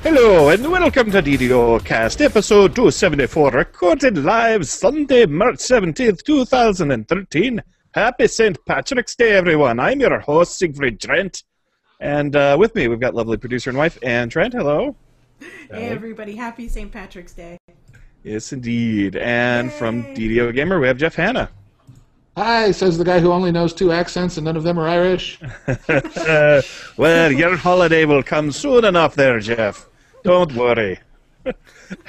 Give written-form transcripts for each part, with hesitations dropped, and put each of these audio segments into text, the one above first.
Hello and welcome to DDOcast, episode 274, recorded live Sunday, March 17th, 2013. Happy St. Patrick's Day, everyone. I'm your host, Siegfried Trent. And with me, we've got lovely producer and wife, Anne Trent. Hello. Hey, everybody. Happy St. Patrick's Day. Yes, indeed. And Yay. from DDO Gamer, we have Jeff Hanna. Hi, says the guy who only knows 2 accents and none of them are Irish. Well, your holiday will come soon enough there, Jeff. Don't worry.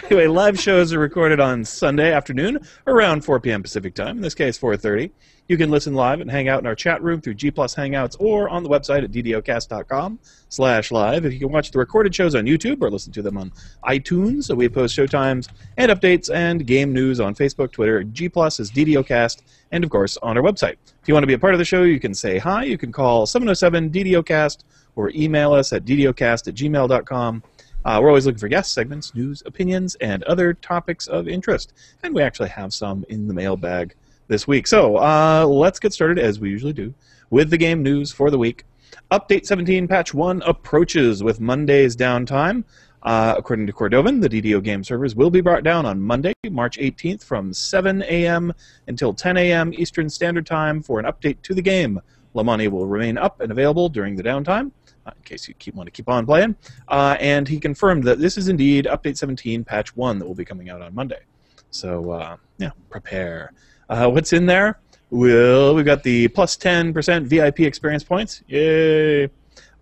Anyway, live shows are recorded on Sunday afternoon around 4 p.m. Pacific Time, in this case 4:30. You can listen live and hang out in our chat room through G+ Hangouts or on the website at ddocast.com/live. If you can watch the recorded shows on YouTube or listen to them on iTunes, we post showtimes and updates and game news on Facebook, Twitter. G+ is DDOcast, and of course on our website. If you want to be a part of the show, you can say hi. You can call 707-DDOcast or email us at ddocast@gmail.com. We're always looking for guest segments, news, opinions, and other topics of interest. And we actually have some in the mailbag this week. So let's get started, as we usually do, with the game news for the week. Update 17 Patch 1 approaches with Monday's downtime. According to Cordovan, the DDO game servers will be brought down on Monday, March 18th from 7 a.m. until 10 a.m. Eastern Standard Time for an update to the game. Lamani will remain up and available during the downtime, in case you want to keep on playing. And he confirmed that this is indeed Update 17 Patch 1 that will be coming out on Monday. So, yeah, prepare. What's in there? Well, we've got the plus 10% VIP experience points. Yay!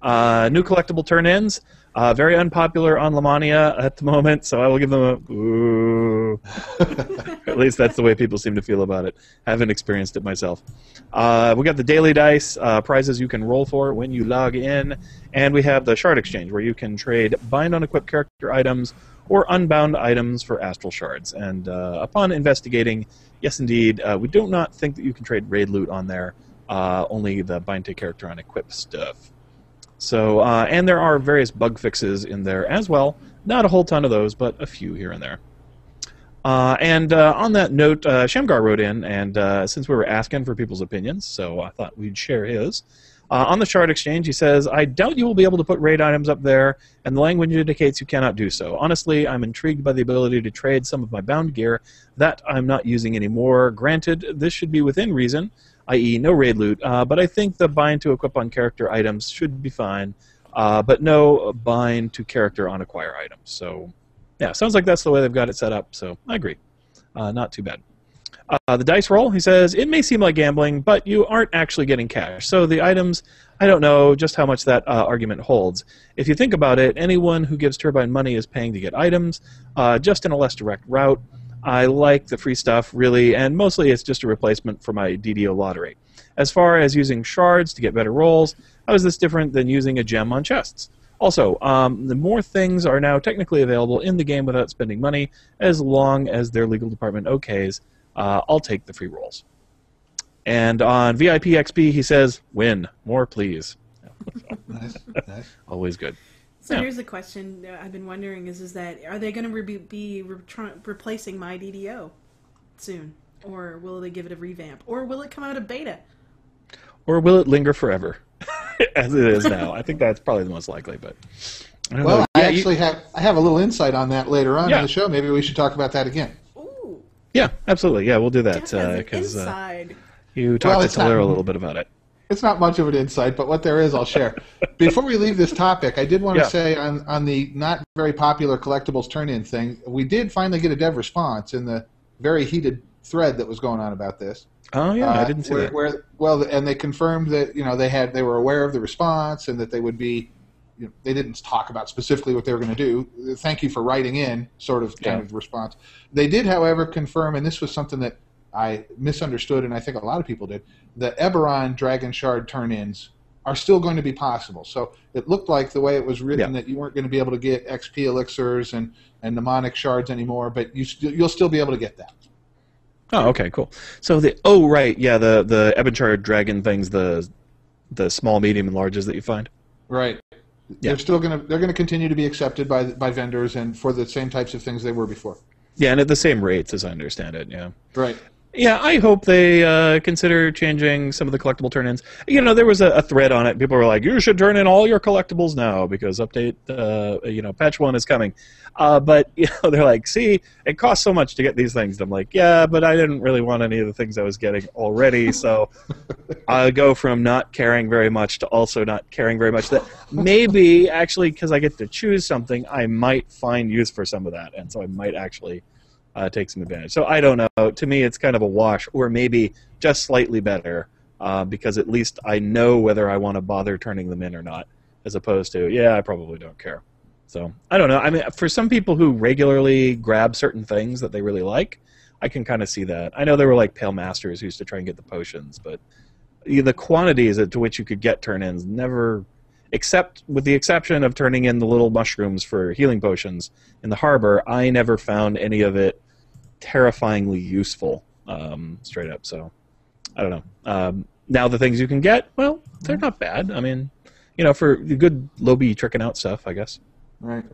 New collectible turn-ins. Very unpopular on Lamania at the moment, so I will give them a ooh. At least that's the way people seem to feel about it. Haven't experienced it myself. We got the daily dice, prizes you can roll for when you log in, and we have the shard exchange, where you can trade bind unequipped character items or unbound items for astral shards. And upon investigating, yes indeed, we do not think that you can trade raid loot on there, only the bind to character unequipped stuff. So, and there are various bug fixes in there as well. Not a whole ton of those, but a few here and there. And on that note, Shamgar wrote in, and since we were asking for people's opinions, so I thought we'd share his. On the Shard Exchange, he says, I doubt you will be able to put raid items up there, and the language indicates you cannot do so. Honestly, I'm intrigued by the ability to trade some of my bound gear that I'm not using anymore. Granted, this should be within reason, i.e. no raid loot, but I think the bind to equip on character items should be fine, but no bind to character on acquire items. So, yeah, sounds like that's the way they've got it set up, so I agree. Not too bad. The dice roll, he says, it may seem like gambling, but you aren't actually getting cash. So the items, I don't know just how much that argument holds. If you think about it, anyone who gives Turbine money is paying to get items, just in a less direct route. I like the free stuff, really, and mostly it's just a replacement for my DDO lottery. As far as using shards to get better rolls, how is this different than using a gem on chests? Also, the more things are now technically available in the game without spending money, as long as their legal department okays, I'll take the free rolls. And on VIP XP, he says, win. More, please. Nice. Always good. So Yeah. here's the question I've been wondering is that are they going to be replacing my DDO soon? Or will they give it a revamp? Or will it come out of beta? Or will it linger forever, as it is now? I think that's probably the most likely, but I don't know. Well, I Yeah, have a little insight on that later on Yeah. in the show. Maybe we should talk about that again. Ooh, yeah, absolutely. Yeah, we'll do that Jeff has an because inside. you talked it's to not- Taylor a little bit about it. It's not much of an insight, but what there is, I'll share. Before we leave this topic, I did want Yeah. to say on the not very popular collectibles turn-in thing, we did finally get a dev response in the very heated thread that was going on about this. Oh yeah, I didn't see that. And they confirmed that they were aware of the response and that they would be. They didn't talk about specifically what they were going to do. Thank you for writing in, kind of response. They did, however, confirm, and this was something that I misunderstood, and I think a lot of people did. The Eberron Dragon Shard turn-ins are still going to be possible. So it looked like the way it was written that you weren't going to be able to get XP elixirs and mnemonic shards anymore, but you'll still be able to get that. Oh, okay, cool. So the Ebonshard Dragon things, the small, medium, and larges that you find. Right. Yeah. They're gonna continue to be accepted by vendors and for the same types of things they were before. Yeah, and at the same rates, as I understand it. Yeah. Right. Yeah, I hope they consider changing some of the collectible turn-ins. You know, there was a thread on it. People were like, "You should turn in all your collectibles now because update, patch 1 is coming." But you know, they're like, "See, it costs so much to get these things." And I'm like, "Yeah, but I didn't really want any of the things I was getting already, so I go from not caring very much to also not caring very much." That maybe actually, because I get to choose something, I might find use for some of that, and so I might actually. Take some advantage. So I don't know. To me, it's kind of a wash, or maybe just slightly better, because at least I know whether I want to bother turning them in or not, as opposed to, yeah, I probably don't care. So I don't know. I mean, for some people who regularly grab certain things that they really like, I can kind of see that. I know there were like Pale Masters who used to try and get the potions, but the quantities to which you could get turn-ins never, except with the exception of turning in the little mushrooms for healing potions in the harbor, I never found any of it terrifyingly useful, straight up. So I don't know. Now the things you can get, well, they're not bad. I mean, you know, for the good Lobby tricking out stuff, I guess. Right.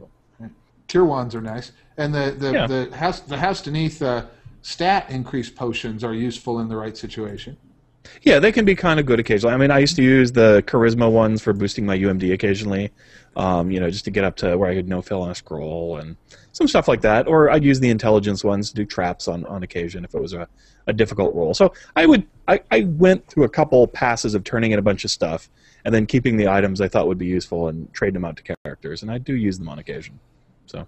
Tier 1s are nice, and the house beneath stat increase potions are useful in the right situation. Yeah, they can be kind of good occasionally. I mean, I used to use the charisma ones for boosting my UMD occasionally, just to get up to where I could no-fill on a scroll and some stuff like that. Or I'd use the intelligence ones to do traps on occasion if it was a difficult roll. So I went through a couple passes of turning in a bunch of stuff and then keeping the items I thought would be useful and trading them out to characters, and I do use them on occasion. So,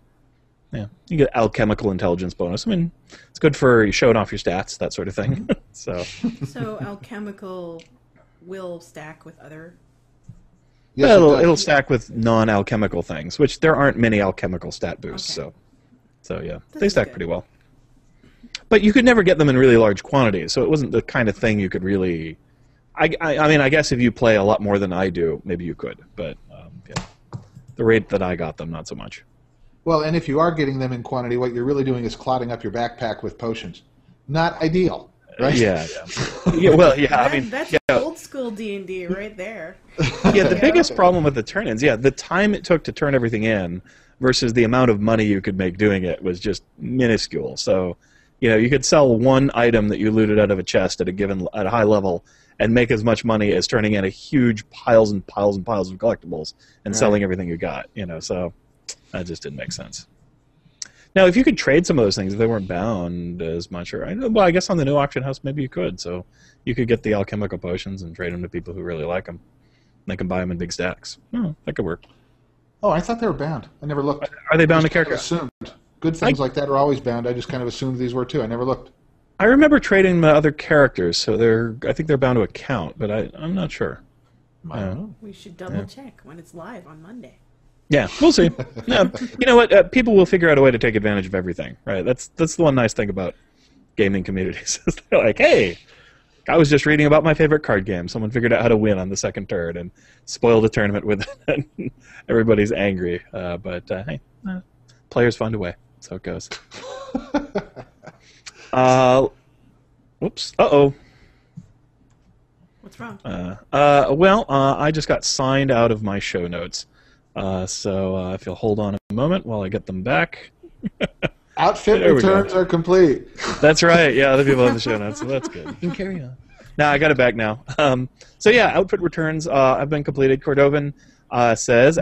yeah, you get alchemical intelligence bonus. I mean, it's good for showing off your stats, that sort of thing. So alchemical will stack with other. Yes, well, it'll stack with non-alchemical things, which there aren't many alchemical stat boosts. Okay. So yeah, they stack pretty well. But you could never get them in really large quantities, so it wasn't the kind of thing you could really. I mean, I guess if you play a lot more than I do, maybe you could. But yeah, the rate that I got them, not so much. Well, and if you are getting them in quantity, what you're really doing is clotting up your backpack with potions. Not ideal, right? Yeah. Well, yeah. I mean, that's old school D&D right there. Yeah, the biggest problem with the turn-ins, the time it took to turn everything in versus the amount of money you could make doing it was just minuscule. So, you could sell one item that you looted out of a chest at a high level and make as much money as turning in a huge piles and piles and piles of collectibles and selling everything you got. So that just didn't make sense. Now, if you could trade some of those things, if they weren't bound as much, I guess on the new auction house maybe you could. So you could get the alchemical potions and trade them to people who really like them. They can buy them in big stacks. Oh, that could work. Oh, I thought they were bound. I never looked. Are they bound to character? Assumed. Good things like that are always bound. I just kind of assumed these were too. I never looked. I remember trading them to other characters, so I think they're bound to account, but I'm not sure. I don't know. We should double check when it's live on Monday. Yeah, we'll see. Yeah, you know what? People will figure out a way to take advantage of everything, right? That's the one nice thing about gaming communities. They're like, hey, I was just reading about my favorite card game. Someone figured out how to win on the second turn and spoiled a tournament with it. And everybody's angry. But hey, players find a way. That's how it goes. Whoops. Uh-oh. What's wrong? I just got signed out of my show notes. So if you'll hold on a moment while I get them back. Outfit returns are complete. That's right. Yeah, other people have the show notes, so that's good. You can carry on. Now I got it back now. So yeah, outfit returns have been completed. Cordovan says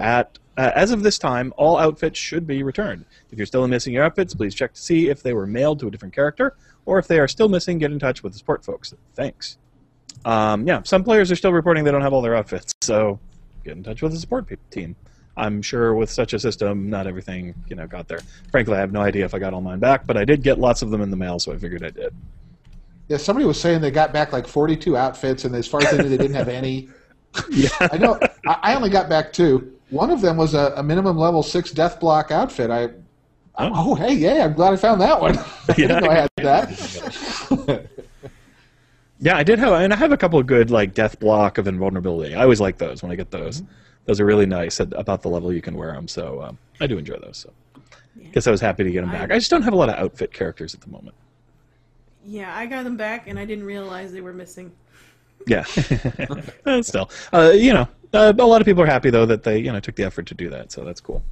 as of this time, all outfits should be returned. If you're still missing your outfits, please check to see if they were mailed to a different character, or if they are still missing, get in touch with the support folks. Thanks. Yeah, some players are still reporting they don't have all their outfits, so get in touch with the support team. I'm sure with such a system, not everything got there. Frankly, I have no idea if I got all mine back, but I did get lots of them in the mail, so I figured I did. Yeah, somebody was saying they got back like 42 outfits, and as far as they knew, they didn't have any. Yeah. I know. I only got back 2. One of them was a minimum level 6 death block outfit. Oh, hey, yeah, I'm glad I found that one. I didn't know I had that. Yeah, I did have, and I have a couple of good death block of invulnerability. I always like those when I get those. Mm-hmm. Those are really nice at about the level you can wear them. So I do enjoy those. So guess I was happy to get them back. I just don't have a lot of outfit characters at the moment. Yeah, I got them back, and I didn't realize they were missing. Yeah, still, a lot of people are happy though that they took the effort to do that. So that's cool.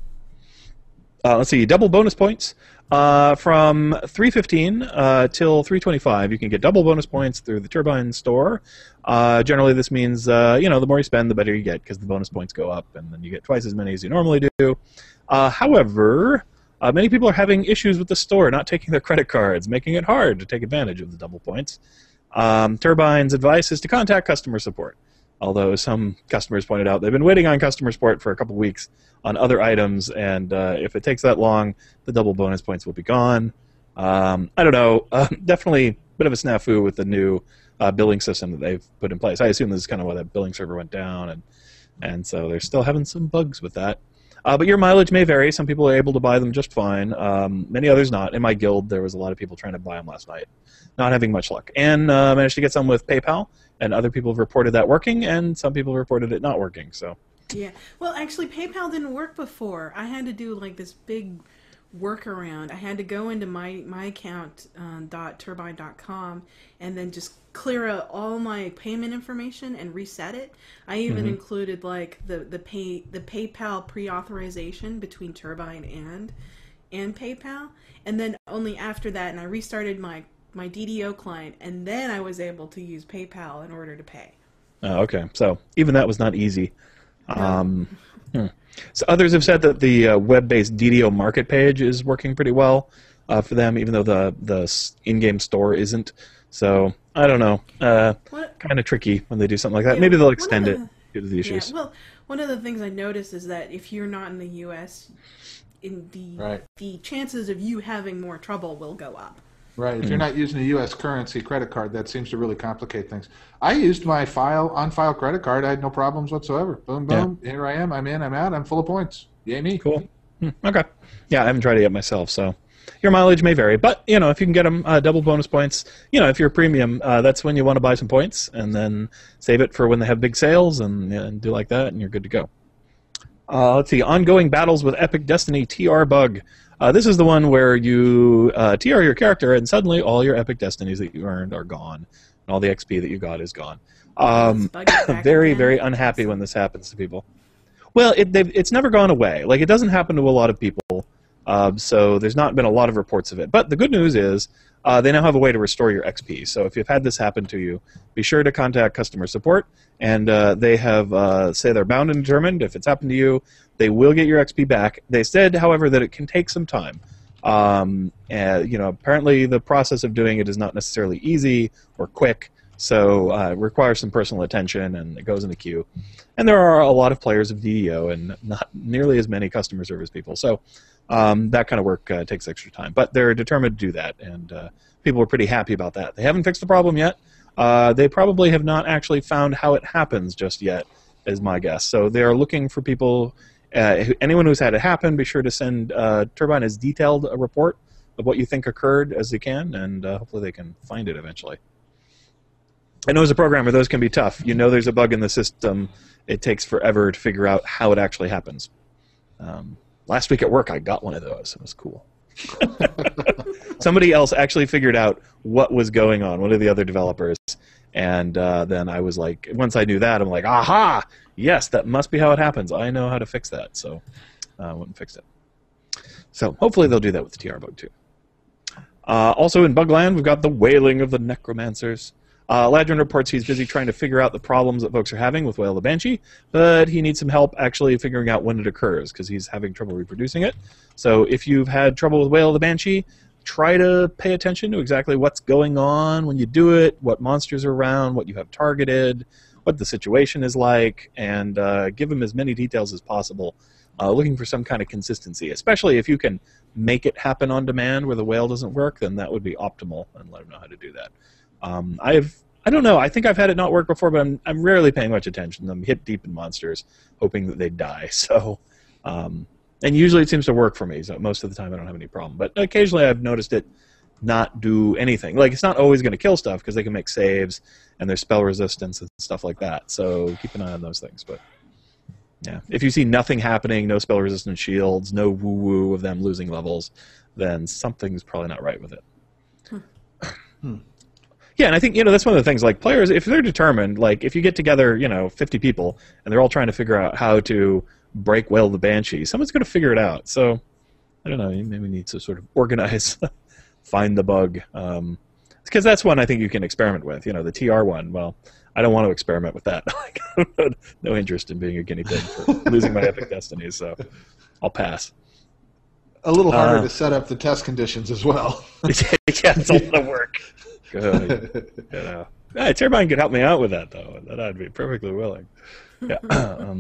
Let's see, double bonus points. From 315 till 325, you can get double bonus points through the Turbine store. Generally, this means the more you spend, the better you get, because the bonus points go up, and then you get twice as many as you normally do. However, many people are having issues with the store not taking their credit cards, making it hard to take advantage of the double points. Turbine's advice is to contact customer support. Although some customers pointed out they've been waiting on customer support for a couple weeks on other items, and if it takes that long, the double bonus points will be gone. I don't know. Definitely a bit of a snafu with the new billing system that they've put in place. I assume this is kind of why that billing server went down, and so they're still having some bugs with that. But your mileage may vary. Some people are able to buy them just fine. Many others not. In my guild, there was a lot of people trying to buy them last night, not having much luck. And managed to get some with PayPal, and other people have reported that working, and some people reported it not working. So. Yeah. Well, actually, PayPal didn't work before. I had to do like this big workaround. I had to go into my account .turbine.com and then just clear out all my payment information and reset it. I even included like the PayPal pre-authorization between Turbine and PayPal, and then only after that, and I restarted my DDO client, and then I was able to use PayPal in order to pay. Oh, okay. So even that was not easy. No. So others have said that the web-based DDO market page is working pretty well for them, even though the in-game store isn't. So I don't know. Kind of tricky when they do something like that. Yeah, maybe they'll extend it due to the issues. Yeah, well, one of the things I noticed is that if you're not in the U.S., the chances of you having more trouble will go up. Right. If you're not using a U.S. currency credit card, that seems to really complicate things. I used my on-file credit card. I had no problems whatsoever. Boom, boom. Yeah. Here I am. I'm in. I'm out. I'm full of points. Yay me. Cool. Okay. Yeah, I haven't tried it yet myself, so your mileage may vary. But, if you can get them double bonus points, if you're premium, that's when you want to buy some points and then save it for when they have big sales and do like that, and you're good to go. Let's see. Ongoing battles with Epic Destiny TR bug. This is the one where you TR your character, and suddenly all your Epic Destinies that you earned are gone, and all the XP that you got is gone. Very, very unhappy when this happens to people. Well, it's never gone away. Like, it doesn't happen to a lot of people, so there's not been a lot of reports of it. But the good news is they now have a way to restore your XP. So if you've had this happen to you, be sure to contact customer support, and they have say they're bound and determined. If it's happened to you, they will get your XP back. They said, however, that it can take some time. And, apparently the process of doing it is not necessarily easy or quick, so it requires some personal attention, and it goes in the queue. And there are a lot of players of DDO and not nearly as many customer service people, so that kind of work takes extra time. But they're determined to do that, and people are pretty happy about that. They haven't fixed the problem yet. They probably have not actually found how it happens just yet, is my guess. So they're looking for people. Anyone who's had it happen, be sure to send Turbine as detailed a report of what you think occurred as they can, and hopefully they can find it eventually. I know as a programmer, those can be tough. There's a bug in the system. It takes forever to figure out how it actually happens. Last week at work, I got one of those. It was cool. Somebody else actually figured out what was going on, one of the other developers, and then I was like, once I knew that, I'm like, aha! Yes, that must be how it happens. I know how to fix that, so I went and fixed it. So hopefully they'll do that with the TR bug too. Also in Bugland, we've got the wailing of the necromancers. Ladron reports he's busy trying to figure out the problems that folks are having with Wail the Banshee, but he needs some help actually figuring out when it occurs, because he's having trouble reproducing it. So if you've had trouble with Wail the Banshee, try to pay attention to exactly what's going on when you do it, what monsters are around, what you have targeted, what the situation is like, and give him as many details as possible, looking for some kind of consistency, especially if you can make it happen on demand where the Wail doesn't work, then that would be optimal, and let him know how to do that. I don't know. I think I've had it not work before, but I'm rarely paying much attention. I'm hip deep in monsters, hoping that they die. So, and usually it seems to work for me. So most of the time I don't have any problem. But occasionally I've noticed it not do anything. Like, it's not always going to kill stuff because they can make saves and there's spell resistance and stuff like that. So keep an eye on those things. But yeah, if you see nothing happening, no spell resistant shields, no woo woo of them losing levels, then something's probably not right with it. Yeah, and I think, that's one of the things, like, players, if they're determined, like, if you get together, 50 people, and they're all trying to figure out how to break Wail the Banshee, someone's going to figure it out. So, I don't know. Maybe we need to sort of organize, find the bug. Because that's one I think you can experiment with. The TR one, well, I don't want to experiment with that. No interest in being a guinea pig for losing my epic destinies, so I'll pass. A little harder to set up the test conditions as well. Yeah, it's a lot of work. Good. Turbine could help me out with that, though. That I'd be perfectly willing. Yeah.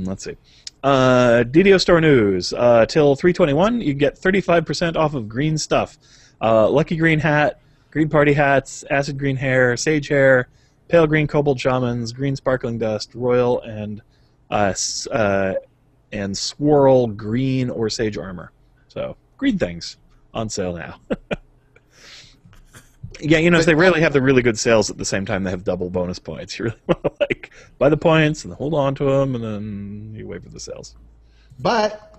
Let's see. DDO Store News. Till 3/21, you get 35% off of green stuff. Lucky Green Hat, Green Party Hats, Acid Green Hair, Sage Hair, Pale Green Kobold Shamans, Green Sparkling Dust, Royal, and Swirl Green or Sage Armor. So, green things on sale now. Yeah, they rarely have the really good sales at the same time they have double bonus points. You really want to buy the points and hold on to them, and then you wait for the sales. But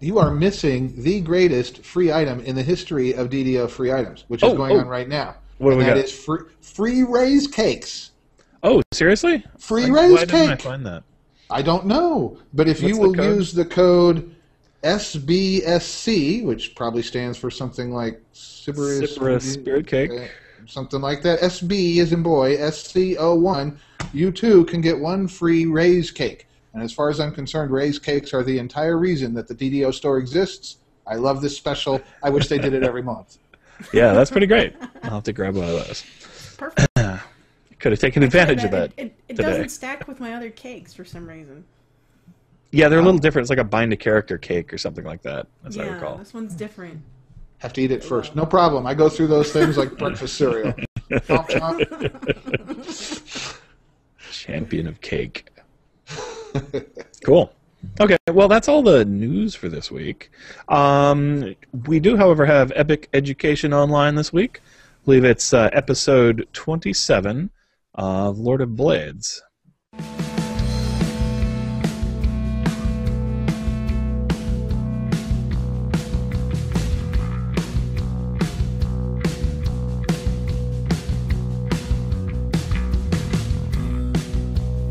you are missing the greatest free item in the history of DDO free items, which is going on right now. What do we got? That is free raise cakes. Oh, seriously? Free raise cake. Why didn't I find that? I don't know, but if you will use the code SBSC, which probably stands for something like Sybaris Spirit Cake, something like that. SB as in boy, SCO1. You too can get one free raise cake. And as far as I'm concerned, raise cakes are the entire reason that the DDO store exists. I love this special. I wish they did it every month. Yeah, that's pretty great. I'll have to grab one of those. Perfect. Could have taken advantage of that. It doesn't stack with my other cakes for some reason. Yeah, they're a little different. It's like a bind a character cake or something like that, as I recall. Yeah, this one's different. Have to eat it first. No problem. I go through those things like breakfast cereal. Chomp, chomp. Champion of cake. Cool. Okay, well, that's all the news for this week. We do, however, have Epic Education online this week. I believe it's episode 27 of Lord of Blades.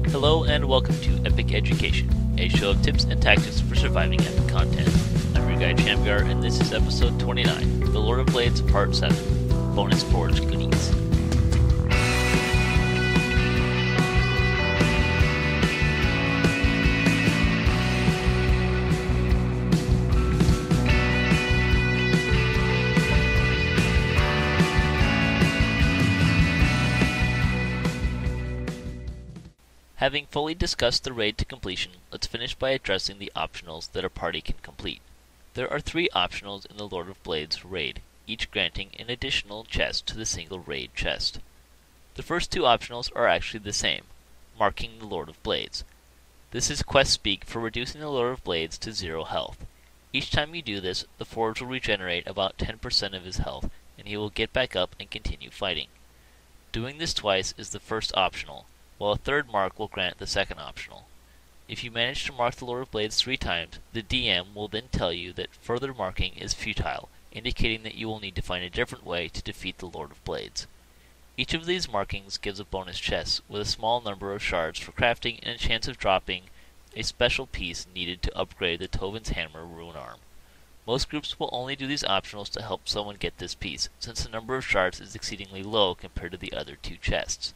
Hello and welcome to Epic Education, a show of tips and tactics for surviving epic content. I'm your guy Chamgar, and this is episode 29, The Lord of Blades Part 7, Bonus Forge Goodies. Having fully discussed the raid to completion, let's finish by addressing the optionals that a party can complete. There are 3 optionals in the Lord of Blades raid, each granting an additional chest to the single raid chest. The first 2 optionals are actually the same, marking the Lord of Blades. This is quest speak for reducing the Lord of Blades to 0 health. Each time you do this, the Forge will regenerate about 10% of his health, and he will get back up and continue fighting. Doing this twice is the first optional, while a third mark will grant the second optional. If you manage to mark the Lord of Blades 3 times, the DM will then tell you that further marking is futile, indicating that you will need to find a different way to defeat the Lord of Blades. Each of these markings gives a bonus chest with a small number of shards for crafting and a chance of dropping a special piece needed to upgrade the Tovin's Hammer rune arm. Most groups will only do these optionals to help someone get this piece, since the number of shards is exceedingly low compared to the other 2 chests.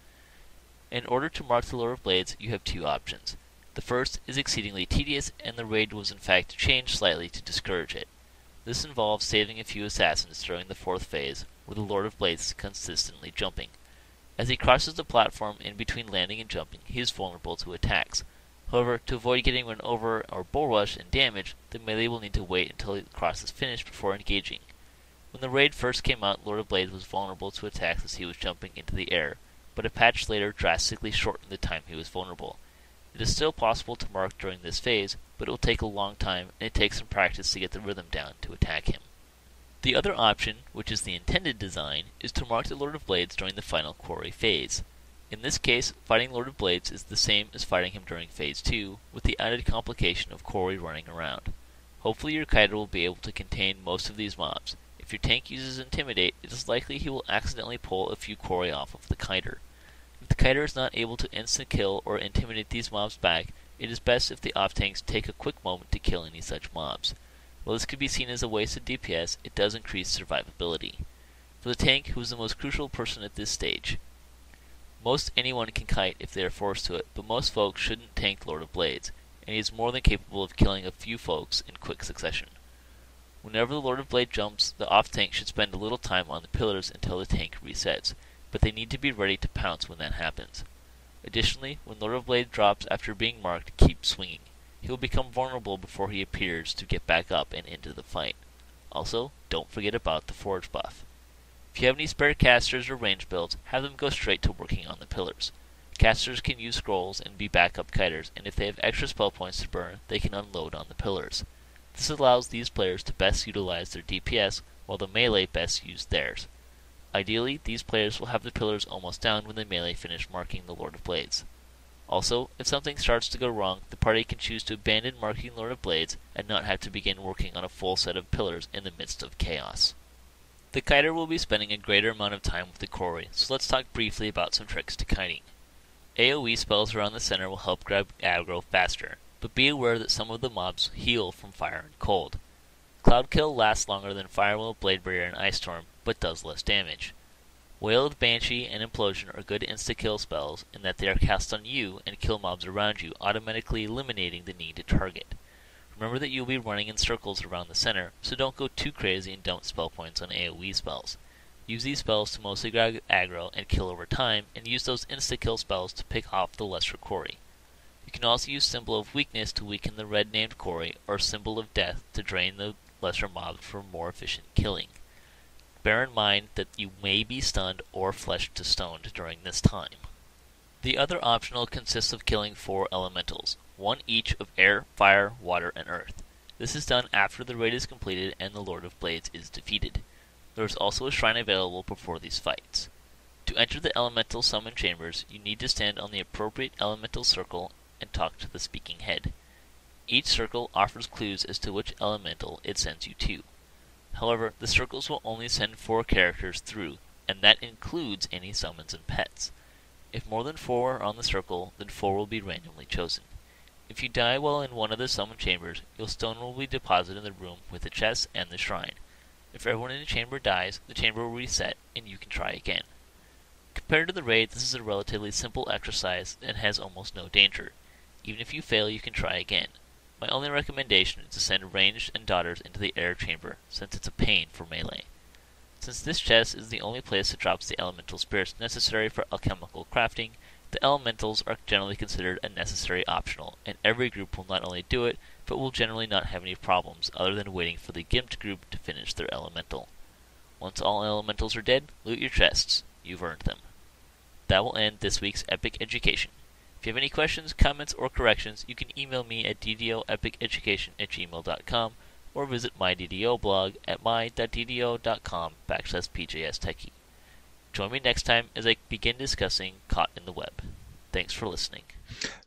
In order to mark the Lord of Blades, you have 2 options. The first is exceedingly tedious, and the raid was in fact changed slightly to discourage it. This involves saving a few assassins during the 4th phase, where the Lord of Blades is consistently jumping. As he crosses the platform in between landing and jumping, he is vulnerable to attacks. However, to avoid getting run over or bull rush and damaged, the melee will need to wait until the cross is finished before engaging. When the raid first came out, Lord of Blades was vulnerable to attacks as he was jumping into the air, but a patch later drastically shortened the time he was vulnerable. It is still possible to mark during this phase, but it will take a long time, and it takes some practice to get the rhythm down to attack him. The other option, which is the intended design, is to mark the Lord of Blades during the final quarry phase. In this case, fighting Lord of Blades is the same as fighting him during phase 2, with the added complication of quarry running around. Hopefully your kiter will be able to contain most of these mobs. If your tank uses Intimidate, it is likely he will accidentally pull a few quarry off of the kiter. If the kiter is not able to instant kill or intimidate these mobs back, it is best if the off-tanks take a quick moment to kill any such mobs. While this could be seen as a waste of DPS, it does increase survivability. For the tank, who is the most crucial person at this stage. Most anyone can kite if they are forced to it, but most folks shouldn't tank Lord of Blades, and he is more than capable of killing a few folks in quick succession. Whenever the Lord of Blade jumps, the off-tank should spend a little time on the pillars until the tank resets, but they need to be ready to pounce when that happens. Additionally, when Lord of Blade drops after being marked, keep swinging. He will become vulnerable before he appears to get back up and into the fight. Also, don't forget about the Forge buff. If you have any spare casters or range builds, have them go straight to working on the pillars. Casters can use scrolls and be backup kiters, and if they have extra spell points to burn, they can unload on the pillars. This allows these players to best utilize their DPS, while the melee best use theirs. Ideally, these players will have the pillars almost down when the melee finish marking the Lord of Blades. Also, if something starts to go wrong, the party can choose to abandon marking Lord of Blades and not have to begin working on a full set of pillars in the midst of chaos. The kiter will be spending a greater amount of time with the quarry, so let's talk briefly about some tricks to kiting. AoE spells around the center will help grab aggro faster, but be aware that some of the mobs heal from fire and cold. Cloud Kill lasts longer than Firewall, Blade Barrier, and Ice Storm, but does less damage. Wail of Banshee and Implosion are good insta-kill spells in that they are cast on you and kill mobs around you, automatically eliminating the need to target. Remember that you'll be running in circles around the center, so don't go too crazy and dump spell points on AoE spells. Use these spells to mostly grab aggro and kill over time, and use those insta-kill spells to pick off the lesser quarry. You can also use Symbol of Weakness to weaken the red-named quarry, or Symbol of Death to drain the lesser mobs for more efficient killing. Bear in mind that you may be stunned or fleshed to stone during this time. The other optional consists of killing 4 elementals, one each of air, fire, water, and earth. This is done after the raid is completed and the Lord of Blades is defeated. There is also a shrine available before these fights. To enter the elemental summon chambers, you need to stand on the appropriate elemental circle and talk to the speaking head. Each circle offers clues as to which elemental it sends you to. However, the circles will only send 4 characters through, and that includes any summons and pets. If more than 4 are on the circle, then 4 will be randomly chosen. If you die while in one of the summon chambers, your stone will be deposited in the room with the chest and the shrine. If everyone in the chamber dies, the chamber will reset, and you can try again. Compared to the raid, this is a relatively simple exercise and has almost no danger. Even if you fail, you can try again. My only recommendation is to send ranged and daughters into the air chamber, since it's a pain for melee. Since this chest is the only place that drops the elemental spirits necessary for alchemical crafting, the elementals are generally considered a necessary optional, and every group will not only do it, but will generally not have any problems other than waiting for the gimped group to finish their elemental. Once all elementals are dead, loot your chests. You've earned them. That will end this week's Epic Education. If you have any questions, comments, or corrections, you can email me at ddoepiceducation@gmail.com or visit my DDO blog at my.ddo.com/pjstechie. Join me next time as I begin discussing Caught in the Web. Thanks for listening.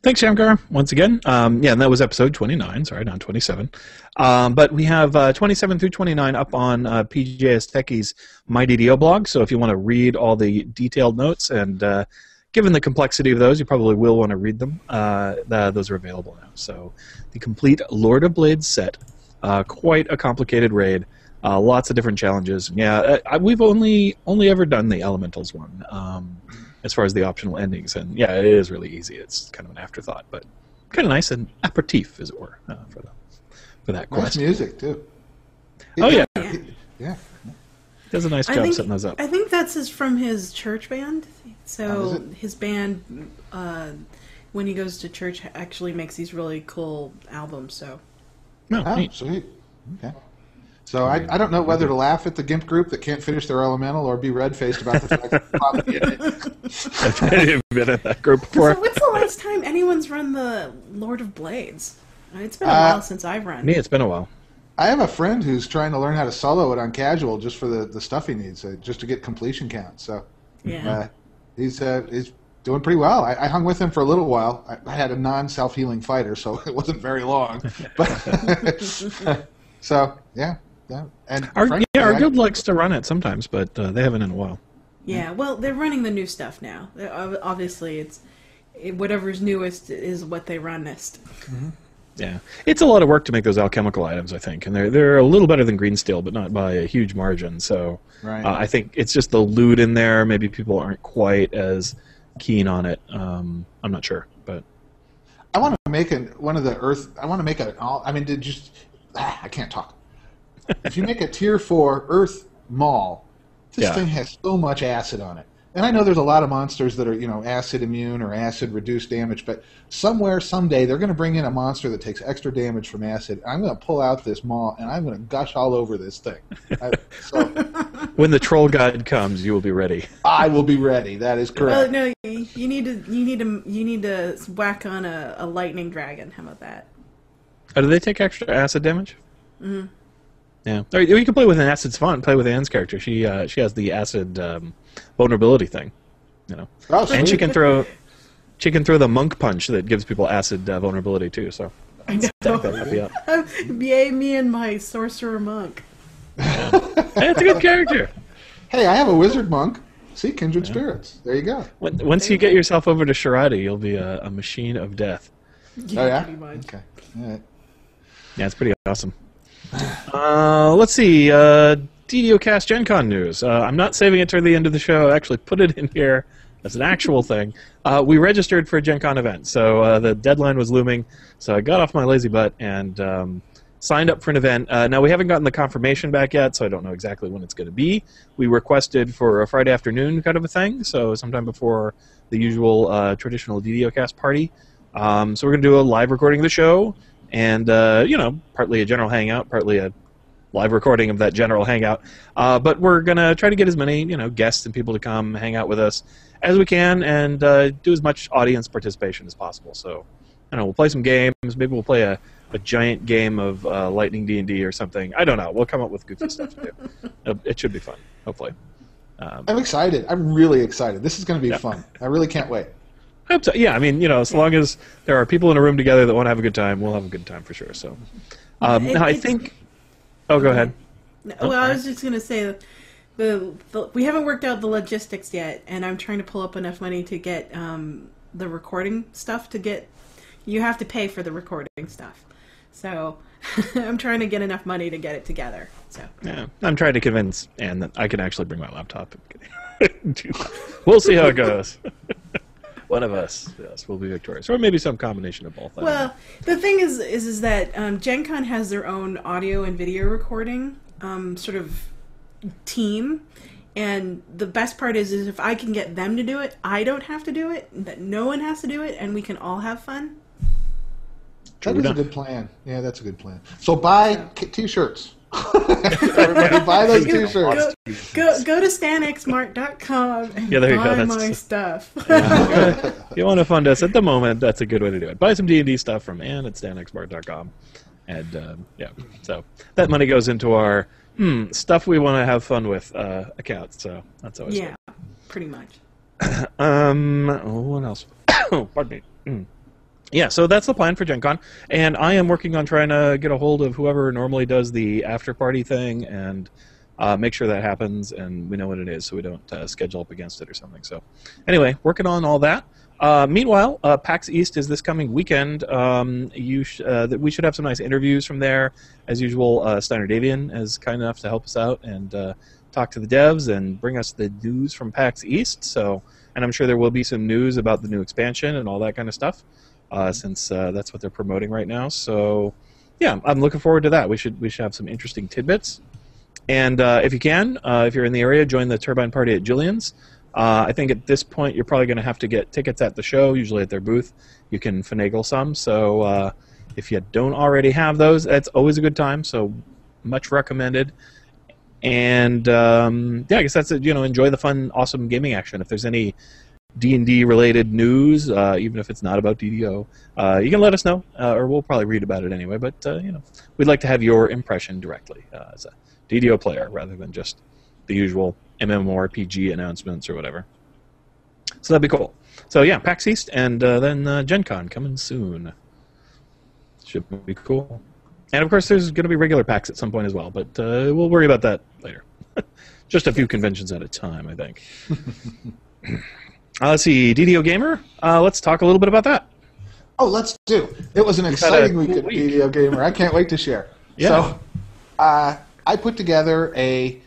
Thanks, Shamgar, once again. And that was episode 29. Sorry, not 27. But we have 27 through 29 up on PJS Techie's MyDDO blog, so if you want to read all the detailed notes, and given the complexity of those, you probably will want to read them. Those are available now. So the complete Lord of Blades set, quite a complicated raid, lots of different challenges. Yeah, we've only ever done the Elementals one. As far as the optional endings, and yeah, it is really easy. It's kind of an afterthought, but kind of nice, and aperitif, as it were, for that quest. Nice music too. Oh yeah, yeah. Does a nice job setting those up. I think that's from his church band. So his band, when he goes to church, actually makes these really cool albums. So. Neat. Sweet. Okay. So I don't know whether to laugh at the GIMP group that can't finish their elemental or be red-faced about the fact that they're probably in it. I've been in that group before. So what's the last time anyone's run the Lord of Blades? It's been a while since I've run. Me, it's been a while. I have a friend who's trying to learn how to solo it on casual just for the stuff he needs, just to get completion count. So yeah. He's doing pretty well. I hung with him for a little while. I had a non-self-healing fighter, so it wasn't very long. But so, yeah. Yeah, and our guild likes to run it sometimes, but they haven't in a while. Yeah, well, they're running the new stuff now. Obviously, whatever's newest is what they run next. Mm-hmm. Yeah, it's a lot of work to make those alchemical items, I think, and they're a little better than green steel, but not by a huge margin. So I think it's just the loot in there. Maybe people aren't quite as keen on it. I'm not sure, but I want to make one of the earth. I want to make I can't talk. If you make a tier 4 Earth Mall, this thing has so much acid on it. And I know there's a lot of monsters that are, acid immune or acid reduced damage, but somewhere, someday, they're going to bring in a monster that takes extra damage from acid. I'm going to pull out this mall, and I'm going to gush all over this thing. When the troll guide comes, you will be ready. I will be ready. That is correct. No, you need to whack on a lightning dragon. How about that? Oh, do they take extra acid damage? Mm-hmm. Yeah. Or you can play with an acid's fun. Play with Anne's character. She has the acid vulnerability thing, Oh, and she can throw the monk punch that gives people acid vulnerability too. So I know. Yay, me and my sorcerer monk. Yeah. Hey, that's a good character. Hey, I have a wizard monk. See, kindred spirits. There you go. Once you get yourself over to Sharadi, you'll be a machine of death. Yeah, oh yeah. Pretty much. Okay. All right. Yeah, it's pretty awesome. Let's see. DDOcast Gen Con news. I'm not saving it to the end of the show. I actually put it in here as an actual thing. We registered for a Gen Con event, so the deadline was looming. So I got off my lazy butt and signed up for an event. Now, we haven't gotten the confirmation back yet, so I don't know exactly when it's going to be. We requested for a Friday afternoon kind of a thing, so sometime before the usual traditional DDOcast party. So we're going to do a live recording of the show, and, partly a general hangout, partly a live recording of that general hangout. But we're going to try to get as many, guests and people to come hang out with us as we can and do as much audience participation as possible. So, we'll play some games. Maybe we'll play a giant game of Lightning D&D or something. I don't know. We'll come up with goofy stuff to do. It should be fun, hopefully. I'm excited. I'm really excited. This is going to be fun. I really can't wait. I hope so. Yeah, as long as there are people in a room together that want to have a good time, we'll have a good time for sure. So, now I think... Oh, go ahead. Well, I was just going to say we haven't worked out the logistics yet, and I'm trying to pull up enough money to get the recording stuff to get... You have to pay for the recording stuff. So I'm trying to get enough money to get it together. So yeah, I'm trying to convince Anne that I can actually bring my laptop and do that. We'll see how it goes. One of us, yes, will be victorious, or maybe some combination of both. Well, the thing is that Gen Con has their own audio and video recording sort of team, and the best part is if I can get them to do it, I don't have to do it. That no one has to do it, and we can all have fun. That is a good plan. Yeah, that's a good plan. So buy T-shirts. Everybody buy those T-shirts. Go to stanxmart.com and buy my stuff. If you want to fund us at the moment, that's a good way to do it. Buy some D&D stuff from Ann at stanxmart.com. And, so that money goes into our stuff we want to have fun with account. So that's always fun. Pretty much. What else? Pardon me. Yeah, so that's the plan for Gen Con, and I am working on trying to get a hold of whoever normally does the after-party thing and make sure that happens, and we know what it is so we don't schedule up against it or something. So anyway, working on all that. Meanwhile, PAX East is this coming weekend. We should have some nice interviews from there. As usual, Steiner Davian is kind enough to help us out and talk to the devs and bring us the news from PAX East. So, and I'm sure there will be some news about the new expansion and all that kind of stuff. Since that's what they're promoting right now. So, yeah, I'm looking forward to that. We should have some interesting tidbits. And if you can, if you're in the area, join the Turbine Party at Jillian's. I think at this point you're probably going to have to get tickets at the show, usually at their booth. You can finagle some. So if you don't already have those, that's always a good time. So much recommended. And I guess that's it. Enjoy the fun, awesome gaming action. If there's any D&D related news, even if it's not about DDO, you can let us know, or we'll probably read about it anyway. But we'd like to have your impression directly as a DDO player, rather than just the usual MMORPG announcements or whatever. So that'd be cool. So yeah, PAX East, and then Gen Con coming soon. Should be cool. And of course, there's going to be regular PAX at some point as well, but we'll worry about that later. Just a few conventions at a time, I think. Let's see, DDO Gamer. Let's talk a little bit about that. Oh, let's do. It was an exciting week at DDO Gamer. I can't wait to share. Yeah. So, I put together I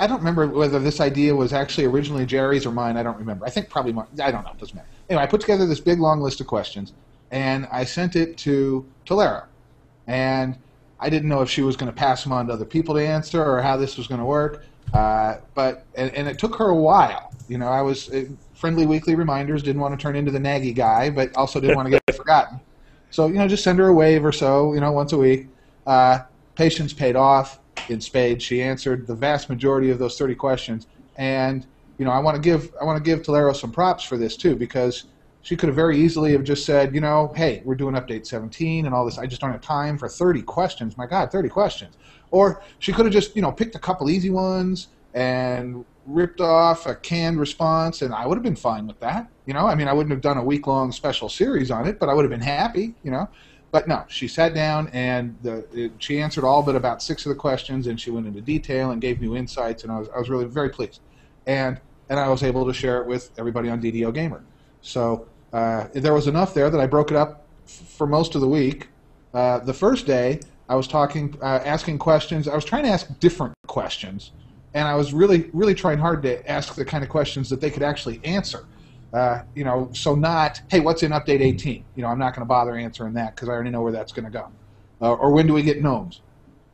don't remember whether this idea was actually originally Jerry's or mine. I don't remember. I think probably mine. I don't know. It doesn't matter. Anyway, I put together this big, long list of questions, and I sent it to Tolera. And I didn't know if she was going to pass them on to other people to answer or how this was going to work. But it took her a while. I was friendly weekly reminders, didn't want to turn into the naggy guy, but also didn't want to get forgotten. So, just send her a wave or so, once a week. Patience paid off in spades. She answered the vast majority of those 30 questions. And, I want to give Tolero some props for this too, because she could have very easily have just said, hey, we're doing update 17 and all this. I just don't have time for 30 questions. My God, 30 questions. Or she could have just, picked a couple easy ones and ripped off a canned response, and I would have been fine with that. I wouldn't have done a week-long special series on it, but I would have been happy, But no, she sat down and she answered all but about 6 of the questions, and she went into detail and gave new insights, and I was really very pleased. And I was able to share it with everybody on DDO Gamer. So there was enough there that I broke it up for most of the week. The first day, I was asking questions. I was trying to ask different questions, and I was really, really trying hard to ask the kind of questions that they could actually answer. So not, hey, what's in update 18? I'm not going to bother answering that because I already know where that's going to go. Or when do we get gnomes?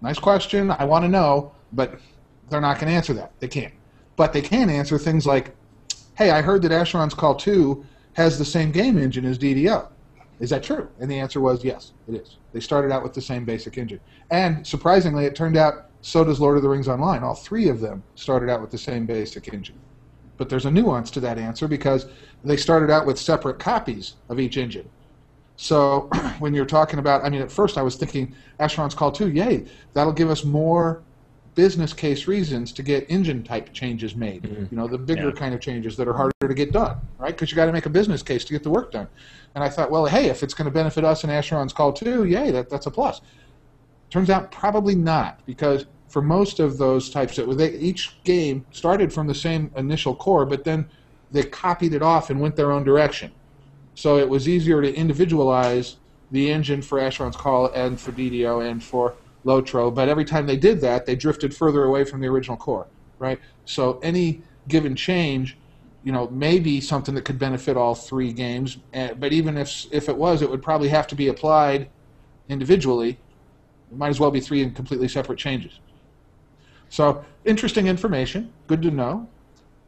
Nice question. I want to know, but they're not going to answer that. They can't. But they can answer things like, hey, I heard that Asheron's Call 2 has the same game engine as DDO. Is that true? And the answer was yes, it is. They started out with the same basic engine. And surprisingly, it turned out so does Lord of the Rings Online. All 3 of them started out with the same basic engine. But there's a nuance to that answer because they started out with separate copies of each engine. So when you're talking about, at first I was thinking Asheron's Call 2, yay, that'll give us more business case reasons to get engine type changes made. Mm-hmm. The bigger kind of changes that are harder to get done, right? Because you got to make a business case to get the work done. And I thought, well, hey, if it's going to benefit us in Asheron's Call 2, yay, that's a plus. Turns out probably not, because for most of those types, each game started from the same initial core, but then they copied it off and went their own direction. So it was easier to individualize the engine for Asheron's Call and for DDO and for Lotro, but every time they did that, they drifted further away from the original core, right? So any given change, may be something that could benefit all 3 games, but even if it was, it would probably have to be applied individually. It might as well be 3 completely separate changes. So interesting information, good to know.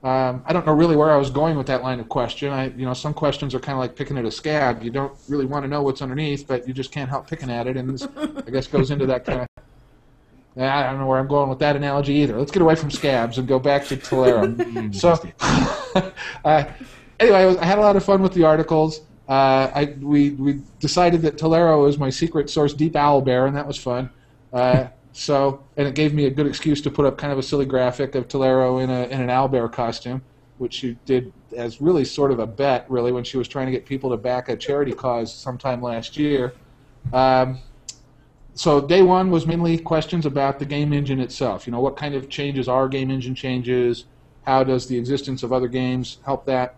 I don't know really where I was going with that line of question. Some questions are kind of like picking at a scab. You don't really want to know what's underneath, but you just can't help picking at it, and this, I guess, goes into that kind of. I don't know where I'm going with that analogy either. Let's get away from scabs and go back to Tolero. So, anyway, I had a lot of fun with the articles. We decided that Tolero is my secret source, Deep Owlbear, and that was fun. And it gave me a good excuse to put up kind of a silly graphic of Tolero in an owlbear costume, which she did as really sort of a bet, really, when she was trying to get people to back a charity cause sometime last year. So day 1 was mainly questions about the game engine itself. What kind of changes our game engine changes? How does the existence of other games help that?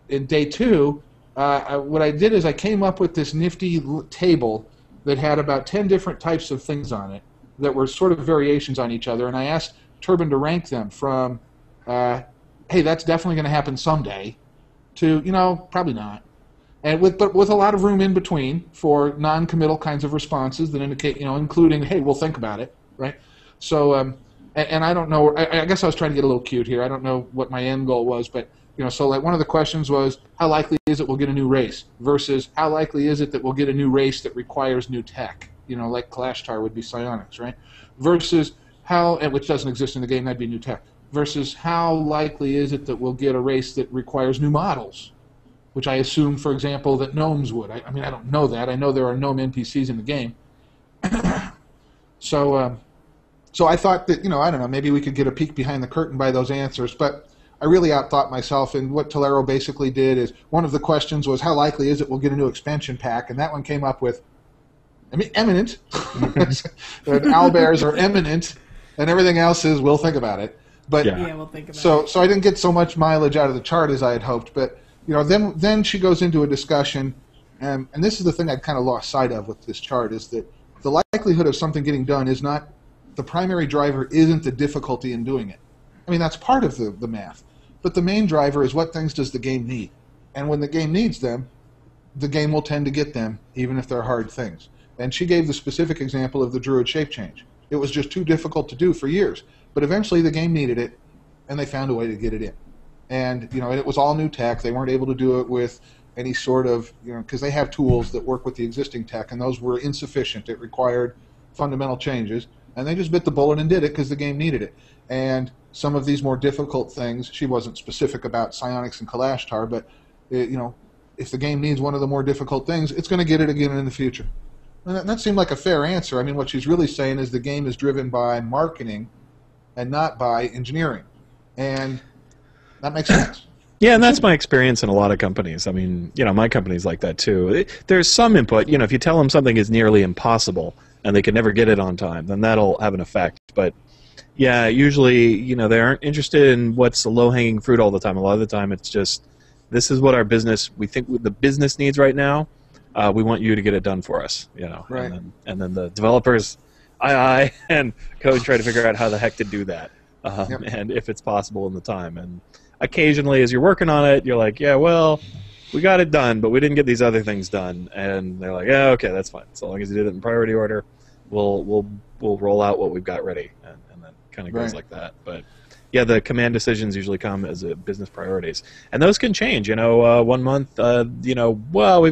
In day 2, what I did is I came up with this nifty table that had about 10 different types of things on it that were sort of variations on each other, and I asked Turbine to rank them from, hey, that's definitely going to happen someday, to, probably not. And but with a lot of room in between for non-committal kinds of responses that indicate, including, hey, we'll think about it, right? So, and I don't know, I guess I was trying to get a little cute here. I don't know what my end goal was, but, so like one of the questions was, how likely is it we'll get a new race versus how likely is it that we'll get a new race that requires new tech, like Kalashtar would be psionics, right? Versus which doesn't exist in the game, that'd be new tech. Versus how likely is it that we'll get a race that requires new models, which I assume, for example, that gnomes would. I don't know that. I know there are gnome NPCs in the game. So I thought that, I don't know, maybe we could get a peek behind the curtain by those answers, but I really outthought myself, and what Tolero basically did is, one of the questions was, how likely is it we'll get a new expansion pack, and that one came up with, eminent. Owlbears are eminent, and everything else is, we'll think about it. But yeah, we'll think about it. So I didn't get so much mileage out of the chart as I had hoped, but then she goes into a discussion And this is the thing I've kind of lost sight of with this chart, is that the likelihood of something getting done is not, the primary driver isn't the difficulty in doing it. I mean, that's part of the math. But the main driver is what things does the game need. And when the game needs them, the game will tend to get them, even if they're hard things. And she gave the specific example of the Druid shape change. It was just too difficult to do for years. But eventually the game needed it, and they found a way to get it in. And, it was all new tech. They weren't able to do it with any sort of, because they have tools that work with the existing tech, and those were insufficient. It required fundamental changes. And they just bit the bullet and did it because the game needed it. And some of these more difficult things, she wasn't specific about psionics and Kalashtar, but, if the game needs one of the more difficult things, it's going to get it again in the future. And that seemed like a fair answer. I mean, what she's really saying is the game is driven by marketing and not by engineering. And that makes sense. Yeah, and that's my experience in a lot of companies. I mean, my company's like that too. There's some input. If you tell them something is nearly impossible and they can never get it on time, then that'll have an effect. But yeah, usually, they aren't interested in what's the low-hanging fruit all the time. A lot of the time, it's just, this is what we think the business needs right now. We want you to get it done for us, Right. And then the developers, and code try to figure out how the heck to do that, Yep. and if it's possible in the time. And occasionally, as you're working on it, you're like, yeah, well, we got it done, but we didn't get these other things done. And they're like, yeah, okay, that's fine. So long as you did it in priority order, we'll roll out what we've got ready, and then kind of goes Right. like that. But yeah, the command decisions usually come as business priorities, and those can change. 1 month, well,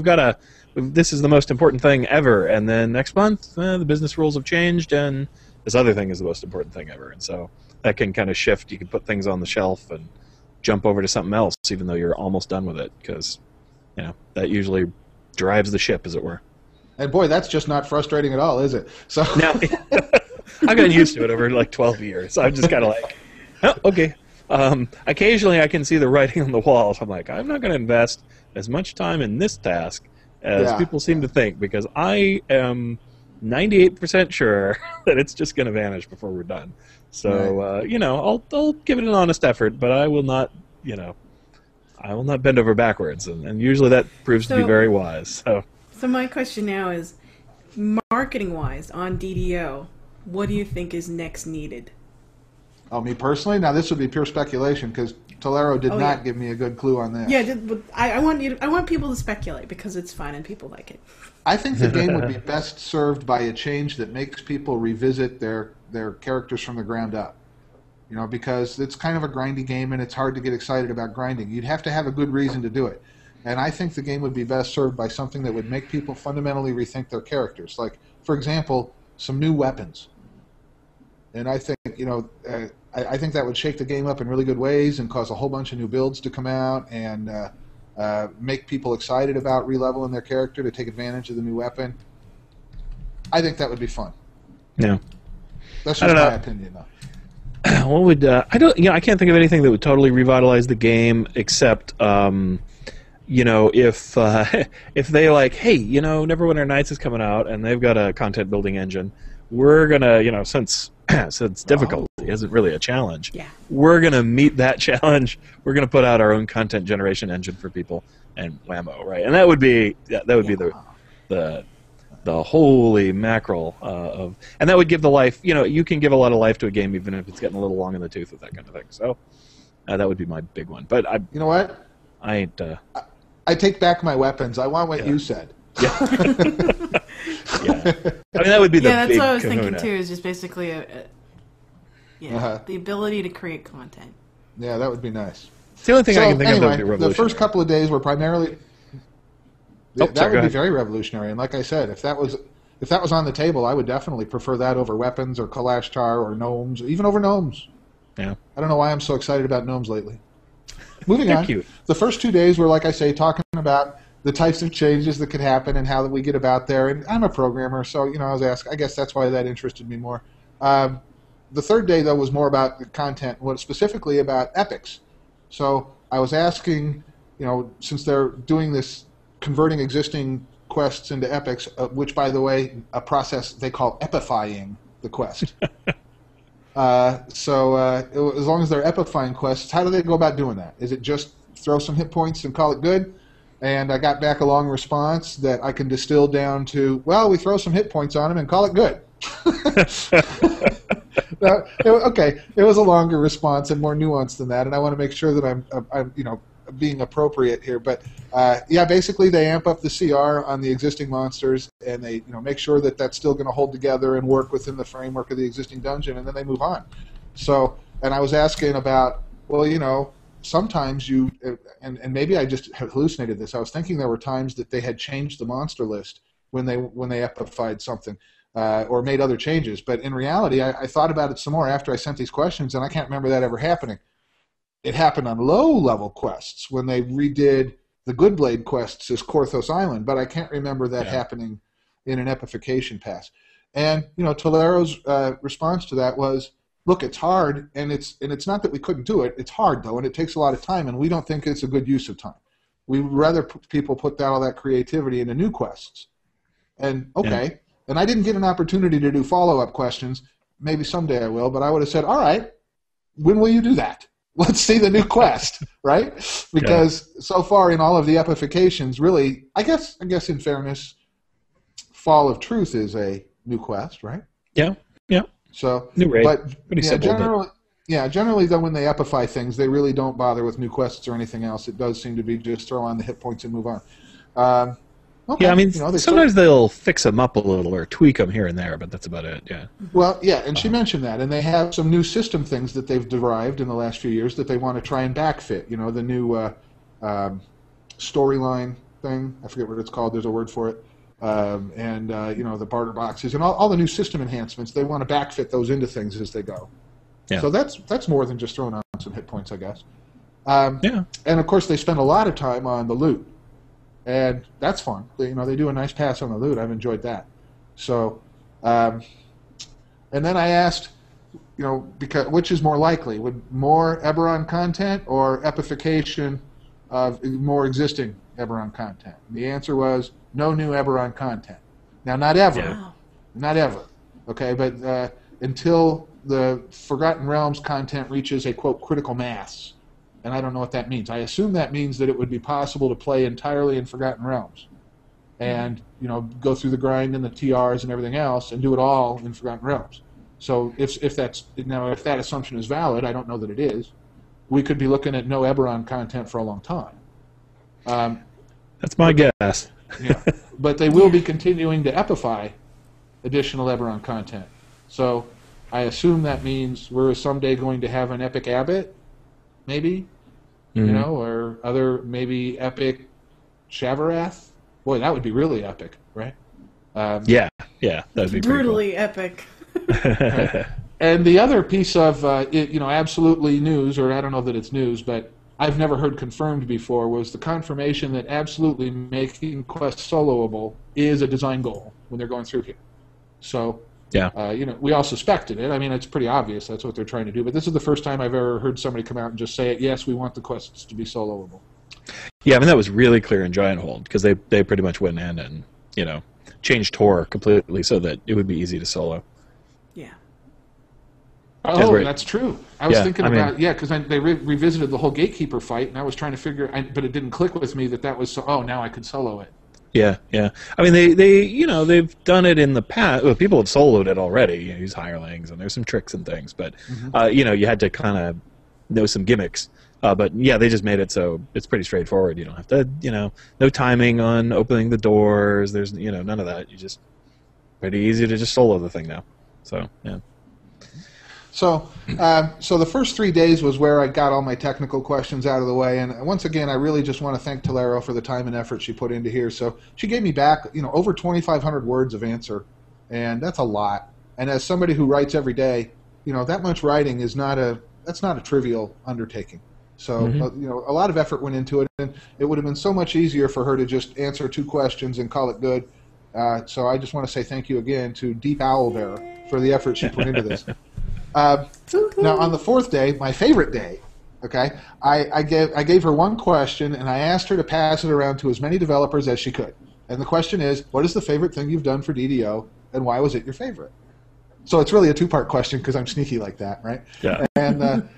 this is the most important thing ever, and then next month, the business rules have changed, and this other thing is the most important thing ever, and so that can kind of shift. You can put things on the shelf and jump over to something else, even though you're almost done with it, because that usually drives the ship, as it were. And boy, that's just not frustrating at all, is it? So Now, I've gotten used to it over like 12 years. I'm just kind of like, oh, okay. Occasionally, I can see the writing on the wall. So I'm like, I'm not going to invest as much time in this task as people seem to think, because I am 98% sure that it's just going to vanish before we're done. So, right. I'll give it an honest effort, but I will not, I will not bend over backwards, and usually that proves to be very wise. So my question now is, marketing-wise, on DDO, what do you think is next needed? Oh, me personally? Now, this would be pure speculation, because Tolero did not give me a good clue on this. Yeah, but I want people to speculate, because it's fun and people like it. I think the game would be best served by a change that makes people revisit their characters from the ground up. Because it's kind of a grindy game, and it's hard to get excited about grinding. You'd have to have a good reason to do it. And I think the game would be best served by something that would make people fundamentally rethink their characters. Like, for example, some new weapons. And I think, I think that would shake the game up in really good ways and cause a whole bunch of new builds to come out and make people excited about releveling their character to take advantage of the new weapon. I think that would be fun. Yeah. That's just my opinion, though. What would I can't think of anything that would totally revitalize the game, except if they like, hey, Neverwinter Nights is coming out and they've got a content building engine, we're gonna, since difficulty isn't really a challenge, we're gonna meet that challenge. We're gonna put out our own content generation engine for people, and whammo, right? And that would be the holy mackerel of, and that would give the life. You can give a lot of life to a game even if it's getting a little long in the tooth with that kind of thing. So that would be my big one. But you know what? I ain't. I take back my weapons. I want what you said. Yeah. I mean, that would be the that's big what I was kahuna. thinking too. Is just basically the ability to create content. Yeah, that would be nice. It's the only thing I can think of that would be the revolutionary. first couple of days were primarily that sorry, would be very revolutionary. And like I said, if that was on the table, I would definitely prefer that over weapons or Kalashtar or gnomes, even over gnomes. Yeah. I don't know why I'm so excited about gnomes lately. Moving on. Cute. The first 2 days were, like I say, talking about the types of changes that could happen and how we get about there. And I'm a programmer, so I was asked. I guess that's why that interested me more. The third day, though, was more about the content, specifically about epics. So I was asking, since they're doing this, converting existing quests into epics, which, by the way, a process they call epifying the quest. As long as they're epifying quests, how do they go about doing that? Is it just throw some hit points and call it good? And I got back a long response that I can distill down to, well, we throw some hit points on him and call it good. Okay, it was a longer response and more nuanced than that, and I want to make sure that I'm being appropriate here. But yeah, basically they amp up the CR on the existing monsters, and they make sure that that's still going to hold together and work within the framework of the existing dungeon, and then they move on. So, and I was asking about, well, sometimes you, and maybe I just hallucinated this. I was thinking there were times that they had changed the monster list when they epified something. Or made other changes. But in reality, I thought about it some more after I sent these questions, and I can't remember that ever happening. It happened on low-level quests when they redid the Good Blade quests as Korthos Island, but I can't remember that happening in an epification pass. And Tolero's response to that was, look, it's hard, and it's not that we couldn't do it. It's hard, though, and it takes a lot of time, and we don't think it's a good use of time. We'd rather people put all that creativity into new quests. And, okay. Yeah. And I didn't get an opportunity to do follow-up questions. Maybe someday I will, but I would have said, all right, when will you do that? Let's see the new quest, right? Because so far in all of the epifications, really, I guess in fairness, Fall of Truth is a new quest, right? Yeah. So, new raid. But pretty simple. Generally, though, when they epify things, they really don't bother with new quests or anything else. It does seem to be just throw on the hit points and move on. Okay. Yeah, I mean, sometimes they'll fix them up a little or tweak them here and there, but that's about it, yeah. Well, yeah, and she mentioned that, and they have some new system things that they've derived in the last few years that they want to try and backfit. The new storyline thing, I forget what it's called, there's a word for it, and the barter boxes, and all the new system enhancements, they want to backfit those into things as they go. Yeah. So that's more than just throwing on some hit points, I guess. And, of course, they spend a lot of time on the loot. And that's fun. They do a nice pass on the loot. I've enjoyed that. So, and then I asked, because which is more likely? Would more Eberron content or epification of more existing Eberron content? And the answer was no new Eberron content. Now, not ever. Okay, but until the Forgotten Realms content reaches a quote critical mass. And I don't know what that means. I assume that means that it would be possible to play entirely in Forgotten Realms and, go through the grind and the TRs and everything else and do it all in Forgotten Realms. So if that assumption is valid, I don't know that it is, we could be looking at no Eberron content for a long time. That's my guess. Yeah. But they will be continuing to epify additional Eberron content. So I assume that means we're someday going to have an Epic Abbot, maybe, or other maybe epic Shavarath. Boy, that would be really epic, right? Yeah, that would be brutally epic. And the other piece of absolutely news, or I don't know that it's news, but I've never heard confirmed before, was the confirmation that absolutely making Quest soloable is a design goal when they're going through here. So. Yeah. We all suspected it. I mean, it's pretty obvious that's what they're trying to do. But this is the first time I've ever heard somebody come out and just say it. Yes, we want the quests to be soloable. Yeah, I mean that was really clear in Giant Hold because they pretty much went in and changed Tor completely so that it would be easy to solo. Yeah. Oh, that's true. I was thinking about because they revisited the whole Gatekeeper fight, and I was trying to figure, but it didn't click with me that was now I could solo it. Yeah. I mean, they've done it in the past. Well, people have soloed it already. Use hirelings, and there's some tricks and things. But you had to kind of know some gimmicks. But yeah, they just made it so it's pretty straightforward. You don't have to, no timing on opening the doors. There's, none of that. You just pretty easy to just solo the thing now. So yeah. So the first 3 days was where I got all my technical questions out of the way, and once again, I really just want to thank Tolero for the time and effort she put into here. So she gave me back, over 2,500 words of answer, and that's a lot. And as somebody who writes every day, that much writing is not a trivial undertaking. So a lot of effort went into it, and it would have been so much easier for her to just answer 2 questions and call it good. So I just want to say thank you again to Deep Owlbear for the effort she put into this. Now, on the 4th day, my favorite day, okay, I gave her one question, and I asked her to pass it around to as many developers as she could. And the question is, what is the favorite thing you've done for DDO, and why was it your favorite? So it's really a 2-part question because I'm sneaky like that, right? Yeah. And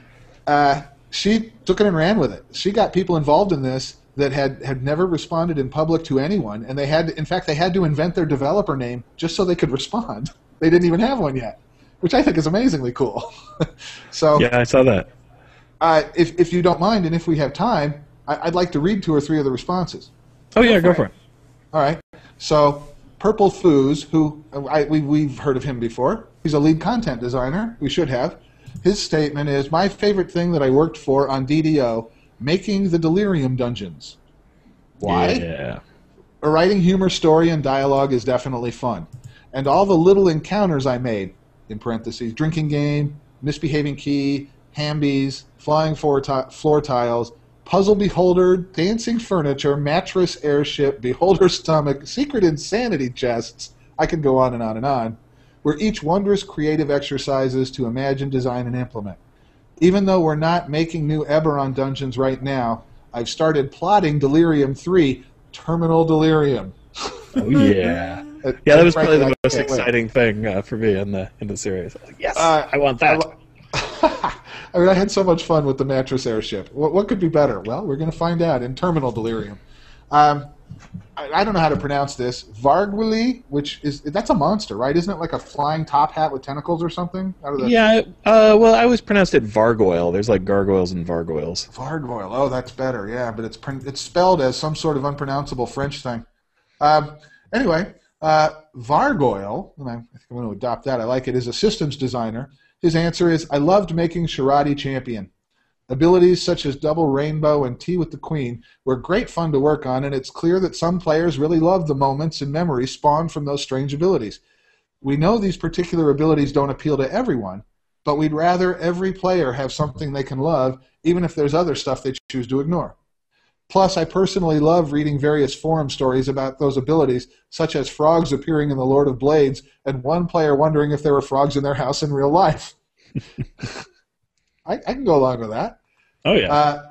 she took it and ran with it. She got people involved in this that had never responded in public to anyone, and they had to invent their developer name just so they could respond. They didn't even have one yet, which I think is amazingly cool. So yeah, I saw that. If you don't mind, and if we have time, I'd like to read 2 or 3 of the responses. Oh yeah, go for it. All right. So Purple Foos, who we've heard of him before. He's a lead content designer. We should have. His statement is, my favorite thing that I worked for on DDO, making the Delirium dungeons. Why? Yeah. Writing humor, story, and dialogue is definitely fun. And all the little encounters I made, in parentheses, drinking game, misbehaving key, hambies, flying floor tiles, puzzle beholder, dancing furniture, mattress airship, beholder stomach, secret insanity chests, I could go on and on and on, were each wondrous creative exercises to imagine, design, and implement. Even though we're not making new Eberron dungeons right now, I've started plotting Delirium 3, Terminal Delirium. Oh yeah. Yeah, that was probably the most exciting thing for me in the series. I was like, yes, I want that. I mean, I had so much fun with the mattress airship. What could be better? Well, we're going to find out in Terminal Delirium. I don't know how to pronounce this. Vargwili, that's a monster, right? Isn't it like a flying top hat with tentacles or something? Yeah, well, I always pronounced it Vargoyle. There's like gargoyles and Vargoyles. Vargoyle, oh, that's better, yeah, but it's spelled as some sort of unpronounceable French thing. Anyway, Vargoyle, and I think I'm going to adopt that, I like it, is a systems designer. His answer is, I loved making Charade Champion. Abilities such as Double Rainbow and Tea with the Queen were great fun to work on, and it's clear that some players really loved the moments and memories spawned from those strange abilities. We know these particular abilities don't appeal to everyone, but we'd rather every player have something they can love, even if there's other stuff they choose to ignore. Plus, I personally love reading various forum stories about those abilities, such as frogs appearing in The Lord of Blades, and one player wondering if there were frogs in their house in real life. I can go along with that. Oh, yeah.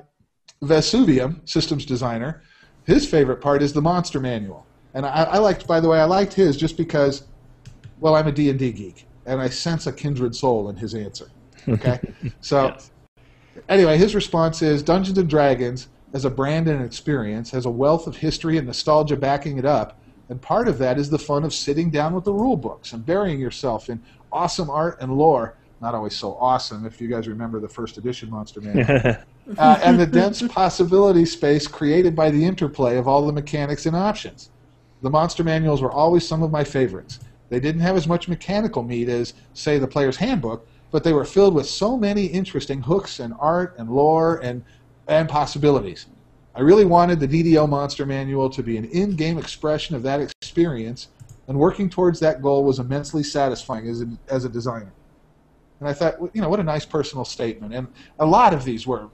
Vesuvium, systems designer, his favorite part is the monster manual. And I liked his just because, well, I'm a D&D geek, and I sense a kindred soul in his answer. Okay? So, yes. Anyway, his response is, Dungeons & Dragons, as a brand and an experience, has a wealth of history and nostalgia backing it up, and part of that is the fun of sitting down with the rule books and burying yourself in awesome art and lore. Not always so awesome, if you guys remember the first edition Monster Manual. And the dense possibility space created by the interplay of all the mechanics and options. The Monster Manuals were always some of my favorites. They didn't have as much mechanical meat as, say, the Player's Handbook, but they were filled with so many interesting hooks and art and lore and possibilities. I really wanted the DDO Monster Manual to be an in-game expression of that experience, and working towards that goal was immensely satisfying as a designer. And I thought, what a nice personal statement. And a lot of these were,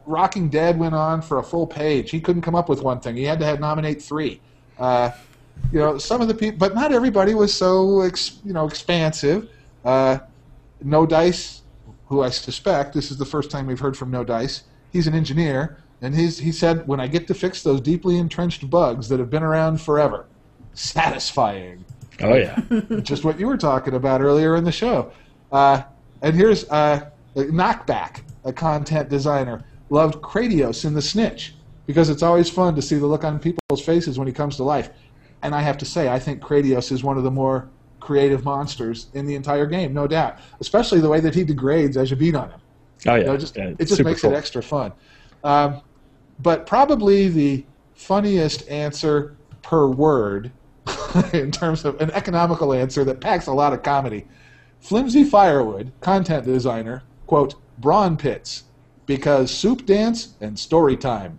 Rocking Dead went on for a full page. He couldn't come up with one thing. He had to nominate 3. Some of the people, but not everybody was so, expansive. No Dice, who I suspect, this is the first time we've heard from No Dice, he's an engineer, and he said, when I get to fix those deeply entrenched bugs that have been around forever, satisfying. Oh, yeah. Just what you were talking about earlier in the show. And here's Knockback, a content designer, loved Kratios in The Snitch, because it's always fun to see the look on people's faces when he comes to life. And I have to say, I think Kratios is one of the more creative monsters in the entire game, no doubt. Especially the way that he degrades as you beat on him. Oh, yeah. It just makes it extra fun. But probably the funniest answer per word, in terms of an economical answer that packs a lot of comedy, Flimsy Firewood, content designer, quote, Brawn Pits, because soup dance and story time.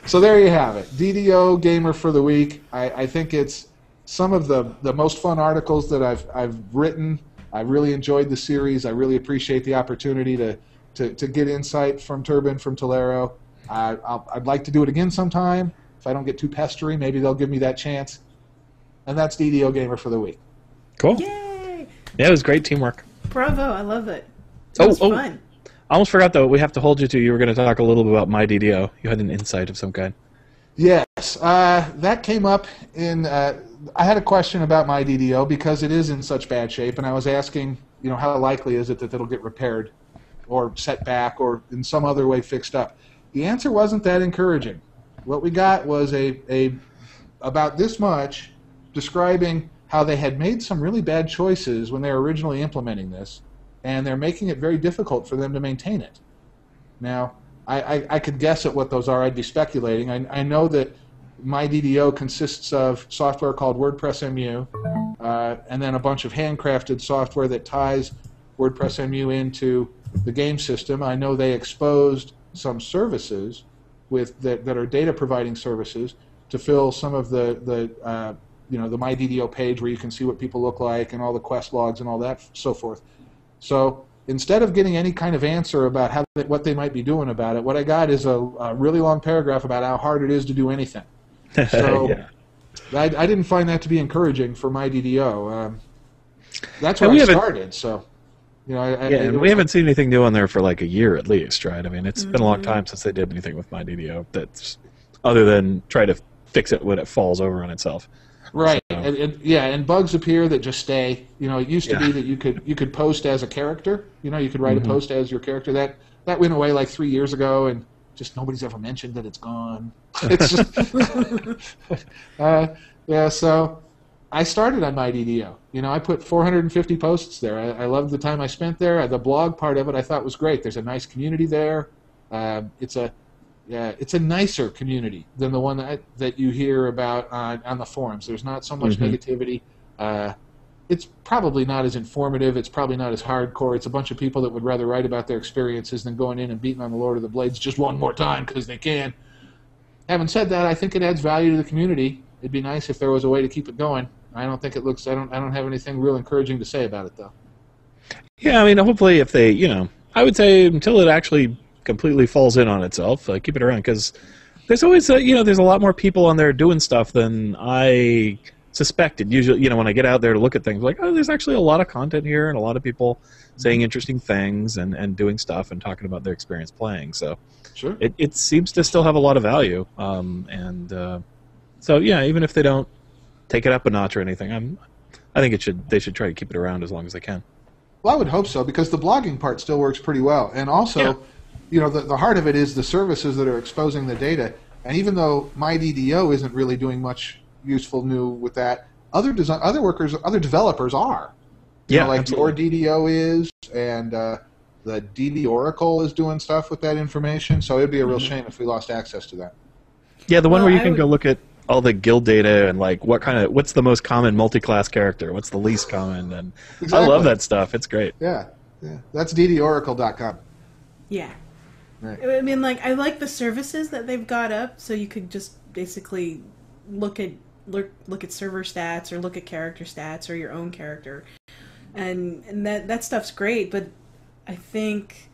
So there you have it. DDO Gamer for the Week. I think it's some of the most fun articles that I've written. I really enjoyed the series. I really appreciate the opportunity to get insight from Turbin, from Tolero. I'd like to do it again sometime. If I don't get too pestery, maybe they'll give me that chance. And that's DDO Gamer for the Week. Cool. Yay! Yeah, it was great teamwork. Bravo, I love it. It was fun. I almost forgot, though, we have to hold you to. You were going to talk a little bit about my DDO. You had an insight of some kind. Yes. That came up in... I had a question about my DDO because it is in such bad shape, and I was asking, how likely is it that it'll get repaired or set back or in some other way fixed up. The answer wasn't that encouraging. What we got was a about this much describing how they had made some really bad choices when they were originally implementing this, and they're making it very difficult for them to maintain it. Now, I could guess at what those are. I'd be speculating. I know that MyDDO consists of software called WordPress MU, and then a bunch of handcrafted software that ties WordPress MU into the game system. I know they exposed some services that are data providing services to fill some of the MyDDO page where you can see what people look like and all the quest logs and all that so forth. So instead of getting any kind of answer about what they might be doing about it, what I got is a really long paragraph about how hard it is to do anything. So yeah. I didn't find that to be encouraging for MyDDO. That's where I started. So, we haven't seen anything new on there for like a year at least, right? I mean, it's been a long time since they did anything with MyDDO that's other than try to fix it when it falls over on itself. Right, So, and bugs appear that just stay. It used to be that you could post as a character. You could write a post as your character. That went away like 3 years ago, and just nobody's ever mentioned that it's gone. It's just So I started on MyDDO. I put 450 posts there. I loved the time I spent there. The blog part of it I thought was great. There's a nice community there. It's a nicer community than the one that you hear about on the forums. There's not so much negativity. It's probably not as informative. It's probably not as hardcore. It's a bunch of people that would rather write about their experiences than going in and beating on the Lord of the Blades just one more time because they can. Having said that, I think it adds value to the community. It'd be nice if there was a way to keep it going. I don't think it looks. I don't have anything real encouraging to say about it, though. Yeah, I mean, hopefully, if they, I would say until it actually completely falls in on itself, keep it around, because there's always, there's a lot more people on there doing stuff than I suspected. Usually, when I get out there to look at things, like, oh, there's actually a lot of content here and a lot of people saying interesting things and doing stuff and talking about their experience playing. So sure, it seems to still have a lot of value. So yeah, even if they don't take it up a notch or anything, I think they should try to keep it around as long as they can. Well, I would hope so, because the blogging part still works pretty well, and also, the heart of it is the services that are exposing the data. And even though MyDDO isn't really doing much useful new with that, other developers are. Like absolutely. your DDO is, and the DDOracle is doing stuff with that information. So it'd be a real shame if we lost access to that. Yeah, the one where you can go look at all the guild data and like what's the most common multi-class character, what's the least common, and exactly. I love that stuff. It's great. Yeah. That's DDOracle.com. Yeah. Right. I mean, I like the services that they've got up, so you could just basically look at server stats or look at character stats or your own character, and that stuff's great. But I think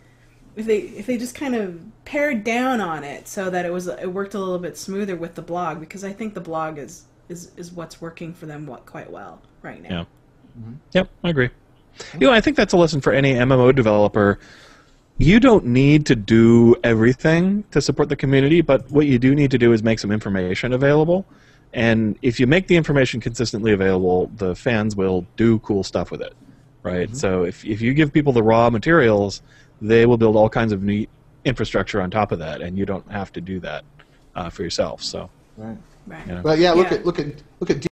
if they just kind of pared down on it so that it worked a little bit smoother with the blog, because I think the blog is what's working for them quite well right now. Yeah. Mm-hmm. Yep, I agree. I think that's a lesson for any MMO developer. You don't need to do everything to support the community, but what you do need to do is make some information available. And if you make the information consistently available, the fans will do cool stuff with it, right? Mm-hmm. So if you give people the raw materials, they will build all kinds of neat infrastructure on top of that, and you don't have to do that for yourself. So, right. Right. But yeah, look at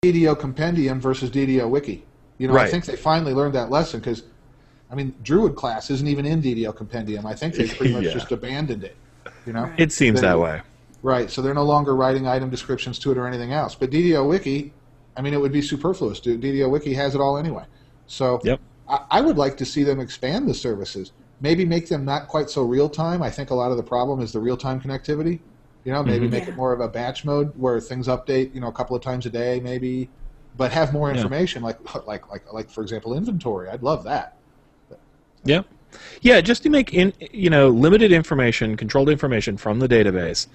DDO Compendium versus DDO Wiki. Right. I think they finally learned that lesson, because Druid class isn't even in DDO Compendium. I think they pretty much just abandoned it. Right. It seems that way. Right. So they're no longer writing item descriptions to it or anything else. But DDO Wiki, it would be superfluous. DDO Wiki has it all anyway. So yep. I would like to see them expand the services. Maybe make them not quite so real time. I think a lot of the problem is the real time connectivity. Maybe make it more of a batch mode where things update, a couple of times a day, maybe, but have more information, like for example, inventory. I'd love that. Yeah, just to make limited information, controlled information from the database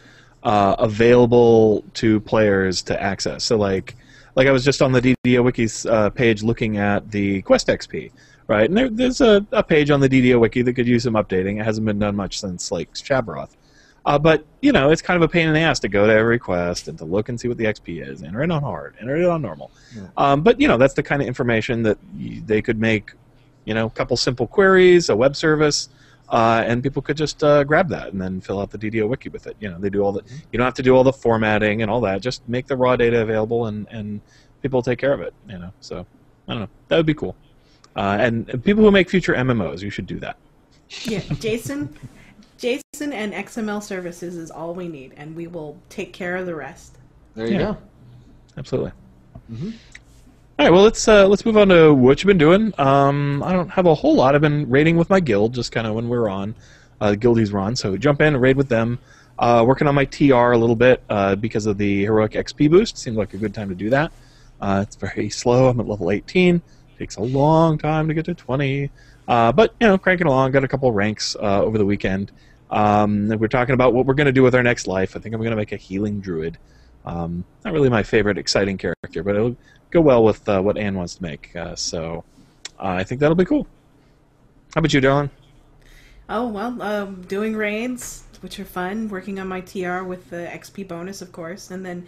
available to players to access. So like I was just on the DDO Wiki's page looking at the Quest XP, right? And there's a page on the DDO Wiki that could use some updating. It hasn't been done much since like Shabroth. But it's kind of a pain in the ass to go to every quest and to look and see what the XP is. Enter it on hard, enter it on normal. Yeah. But that's the kind of information that they could make, a couple simple queries, a web service, and people could just grab that and then fill out the DDO wiki with it. They do all the. You don't have to do all the formatting and all that. Just make the raw data available, and people will take care of it. So I don't know. That would be cool. And people who make future MMOs, you should do that. Yeah, Jason and XML services is all we need, and we will take care of the rest. There you go. Absolutely. Mm-hmm. All right, well, let's move on to what you've been doing. I don't have a whole lot. I've been raiding with my guild, just kind of when we're on, guildies were on, so jump in and raid with them. Working on my TR a little bit because of the heroic XP boost. Seemed like a good time to do that. It's very slow. I'm at level 18. Takes a long time to get to 20. But, cranking along. Got a couple ranks over the weekend. We're talking about what we're going to do with our next life. I think I'm going to make a healing druid. Not really my favorite exciting character, but it'll go well with what Anne wants to make. So I think that'll be cool. How about you, darling? Oh, well, doing raids, which are fun. Working on my TR with the XP bonus, of course. And then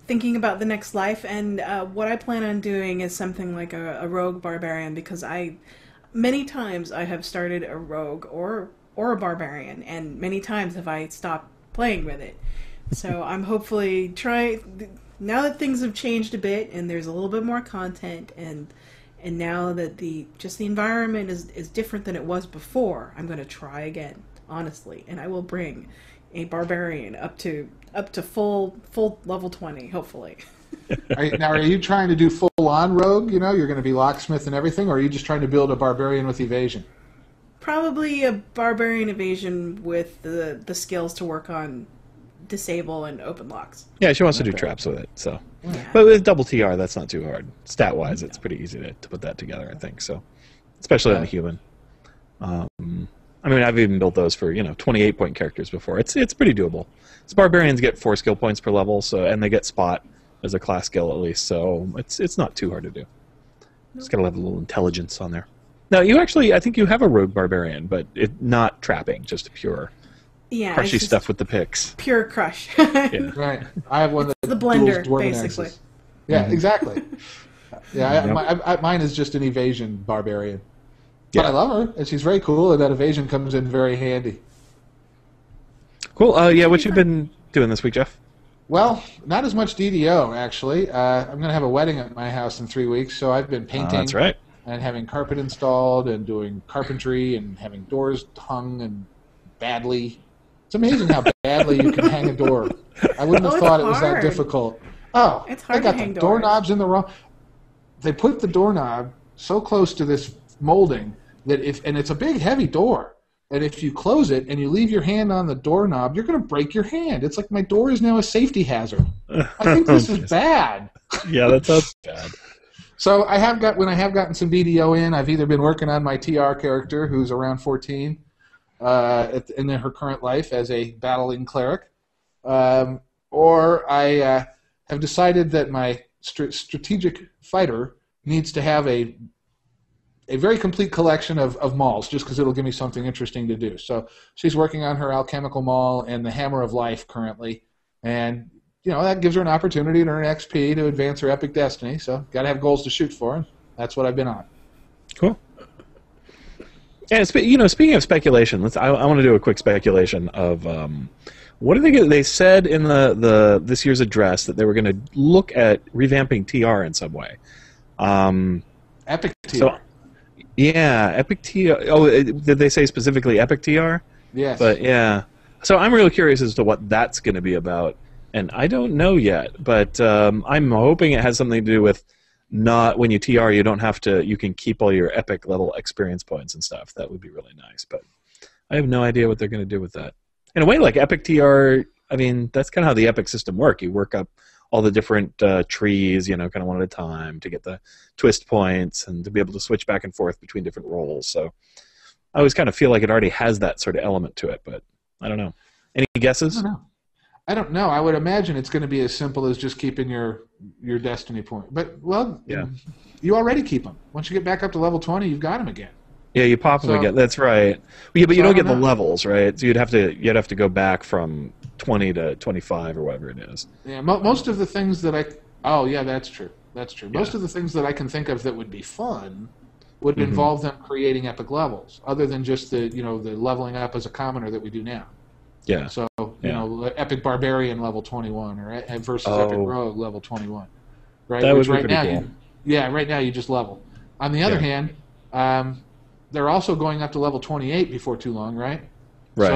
thinking about the next life. And what I plan on doing is something like a rogue barbarian, because many times I have started a rogue or a barbarian, and many times have I stopped playing with it. So I'm hopefully now that things have changed a bit and there's a little bit more content, and now that the environment is different than it was before, I'm going to try again, honestly, and I will bring a barbarian up to full level 20, hopefully. Are you trying to do full-on rogue? You're going to be locksmith and everything, or are you just trying to build a barbarian with evasion? Probably a barbarian evasion with the skills to work on disable and open locks. Yeah, she wants to do traps with it. So, yeah. But with double TR, that's not too hard. Stat-wise, it's pretty easy to put that together, I think. So, especially on a human. I've even built those for 28-point characters before. It's pretty doable. So barbarians get 4 skill points per level, and they get spot as a class skill at least. So it's not too hard to do. Just gotta have a little intelligence on there. Now I think you have a rogue barbarian, but not trapping, just pure. Yeah, crushy stuff with the picks. Pure crush. Yeah. Right. I have one that the blender, duels dwarven basically. axes. Yeah, exactly. Yeah, mine is just an evasion barbarian. But I love her, and she's very cool, and that evasion comes in very handy. Cool. What you been doing this week, Jeff? Well, not as much DDO, actually. I'm going to have a wedding at my house in 3 weeks, so I've been painting. That's right. And having carpet installed, and doing carpentry, and having doors hung, and badly. It's amazing how badly you can hang a door. I wouldn't have thought it was that difficult. Oh, it's hard they got to hang the doors. doorknobs in the wrong. They put the doorknob so close to this molding that and it's a big, heavy door, and if you close it and you leave your hand on the doorknob, you're going to break your hand. It's like my door is now a safety hazard. I think this is bad. Yeah, that sounds bad. So when I have gotten some DDO in, I've either been working on my TR character, who's around 14, in her current life as a battling cleric, or I have decided that my strategic fighter needs to have a very complete collection of mauls, just because it'll give me something interesting to do. So she's working on her alchemical maul and the Hammer of Life currently, and that gives her an opportunity to earn XP to advance her epic destiny. So got to have goals to shoot for, and that's what I've been on. Cool. And speaking of speculation, I want to do a quick speculation of what do they get? They said in the this year's address that they were going to look at revamping TR in some way. Epic TR. So, yeah, Epic TR. Oh, did they say specifically Epic TR? Yes. But yeah, so I'm really curious as to what that's going to be about, and I don't know yet. But I'm hoping it has something to do with not when you TR, you can keep all your epic level experience points and stuff. That would be really nice. But I have no idea what they're going to do with that. In a way, like Epic TR, that's kind of how the epic system works. You work up all the different trees, kind of one at a time to get the twist points and to be able to switch back and forth between different roles. So I always kind of feel like it already has that sort of element to it, but I don't know. Any guesses? I don't know. I would imagine it's going to be as simple as just keeping your destiny point. But, yeah, you already keep them. Once you get back up to level 20, you've got them again. Yeah, you pop them again. That's right. Yeah, but you don't get the levels, right? So you'd have to go back from 20 to 25 or whatever it is. Yeah, most of the things that that's true. That's true. Most of the things that I can think of that would be fun would involve them creating epic levels, other than just the leveling up as a commoner that we do now. Yeah. So epic barbarian level 21 or versus epic rogue level 21, right? That would be right pretty now cool. right now you just level. On the other hand, they're also going up to level 28 before too long, right? Right.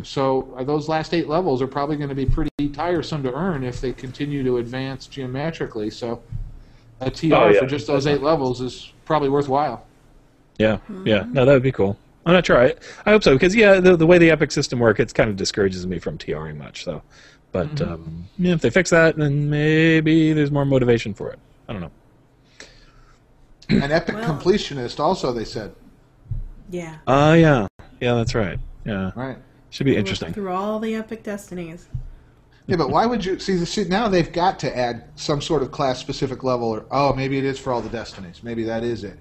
So those last 8 levels are probably going to be pretty tiresome to earn if they continue to advance geometrically. So a TR for just those 8 levels is probably worthwhile. Yeah, yeah. No, that would be cool. I'm not sure. I hope so, because the way the epic system works, it kind of discourages me from TRing much. So, but if they fix that, then maybe there's more motivation for it. I don't know. An epic completionist, also, they said. Yeah. Yeah, that's right. Yeah. Right. Should be interesting. Through all the epic destinies. Yeah, but why would you see? Now they've got to add some sort of class-specific level, or maybe it is for all the destinies. Maybe that is it.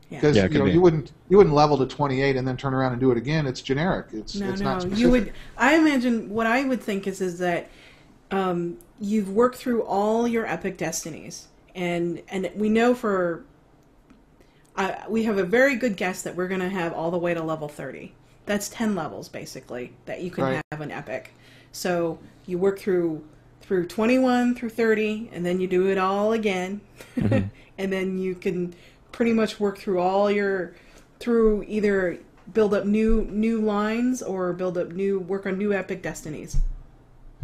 Because you wouldn't level to 28 and then turn around and do it again. It's generic. It's not specific. You would. I imagine what I would think is that you've worked through all your epic destinies, and we know we have a very good guess that we're going to have all the way to level 30. That's 10 levels basically that you can have an epic. So you work through 21 through 30, and then you do it all again, and then you can pretty much work through either build up new lines or work on new epic destinies.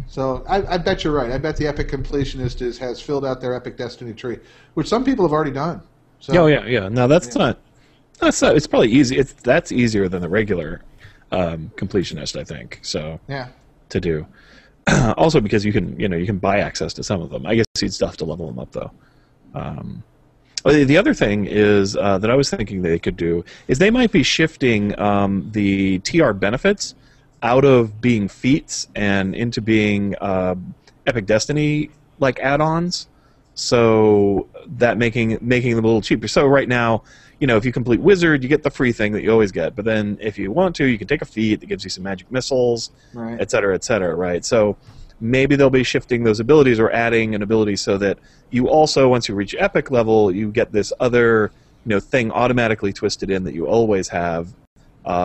So I bet you're right. I bet the epic completionist has filled out their epic destiny tree, which some people have already done. So, yeah. No, that's not. It's probably easy. That's easier than the regular completionist, I think. So to do. Also because you can buy access to some of them. I guess you'd still have to level them up though. The other thing is that I was thinking they could do is they might be shifting the TR benefits out of being feats and into being Epic Destiny like add-ons. So that making them a little cheaper. So right now, if you complete Wizard, you get the free thing that you always get. But then if you want to, you can take a feat that gives you some magic missiles, et cetera, right? So maybe they'll be shifting those abilities or adding an ability so that you also, once you reach epic level, you get this other thing automatically twisted in that you always have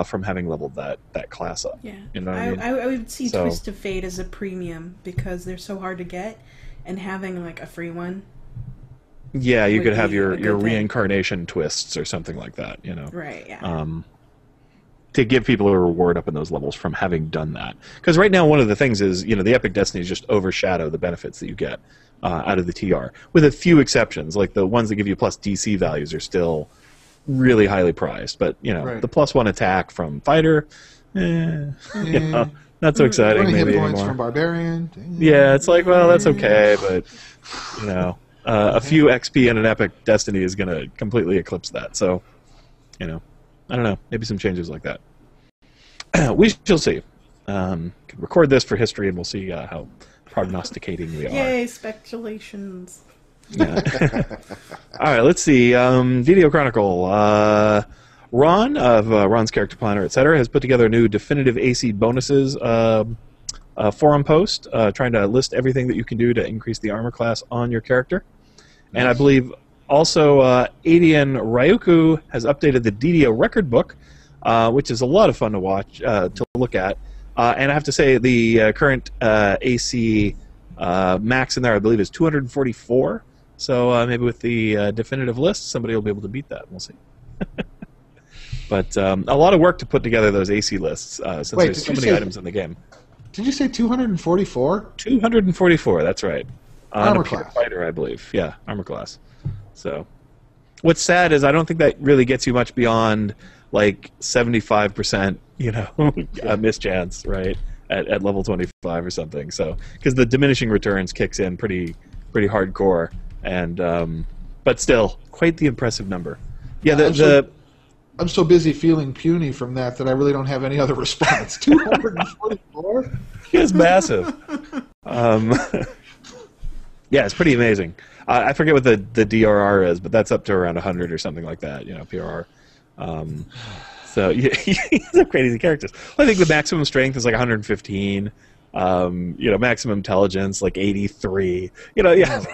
from having leveled that class up. Yeah, you know what I mean? I would see Twist of Fate as a premium because they're so hard to get, and having like a free one. Yeah, you could have your reincarnation twists or something like that. Right. Yeah. To give people a reward up in those levels from having done that. Because right now, one of the things is, the Epic Destinies just overshadow the benefits that you get out of the TR. With a few exceptions, like the ones that give you plus DC values are still really highly prized. But, the +1 attack from Fighter, not so exciting 20 maybe hit points anymore. from Barbarian. Yeah, it's like, well, that's okay, but, a few XP in an Epic Destiny is going to completely eclipse that. So, I don't know. Maybe some changes like that. We shall see. Can record this for history, and we'll see how prognosticating we are. Yay, speculations. Yeah. All right, let's see. DDO Chronicle. Ron of Ron's Character Planner, etc., has put together a new definitive AC bonuses forum post, trying to list everything that you can do to increase the armor class on your character. Nice. And I believe also Adian Ryuku has updated the DDO record book, which is a lot of fun to watch, to look at. And I have to say the current AC max in there, I believe, is 244. So maybe with the definitive list, somebody will be able to beat that. We'll see. But a lot of work to put together those AC lists since there's so many items in the game. Did you say 244? 244, that's right. Armor class. Fighter, I believe. Yeah, armor class. So, what's sad is I don't think that really gets you much beyond like 75%, mischance, right? At level 25 or something. So, because the diminishing returns kicks in pretty hardcore, and but still quite the impressive number. Yeah, I'm so busy feeling puny from that I really don't have any other response. 244? It's massive. Yeah, it's pretty amazing. I forget what the DRR is, but that's up to around 100 or something like that, PRR. So, yeah, some crazy characters. I think the maximum strength is like 115. maximum intelligence like 83. Yeah.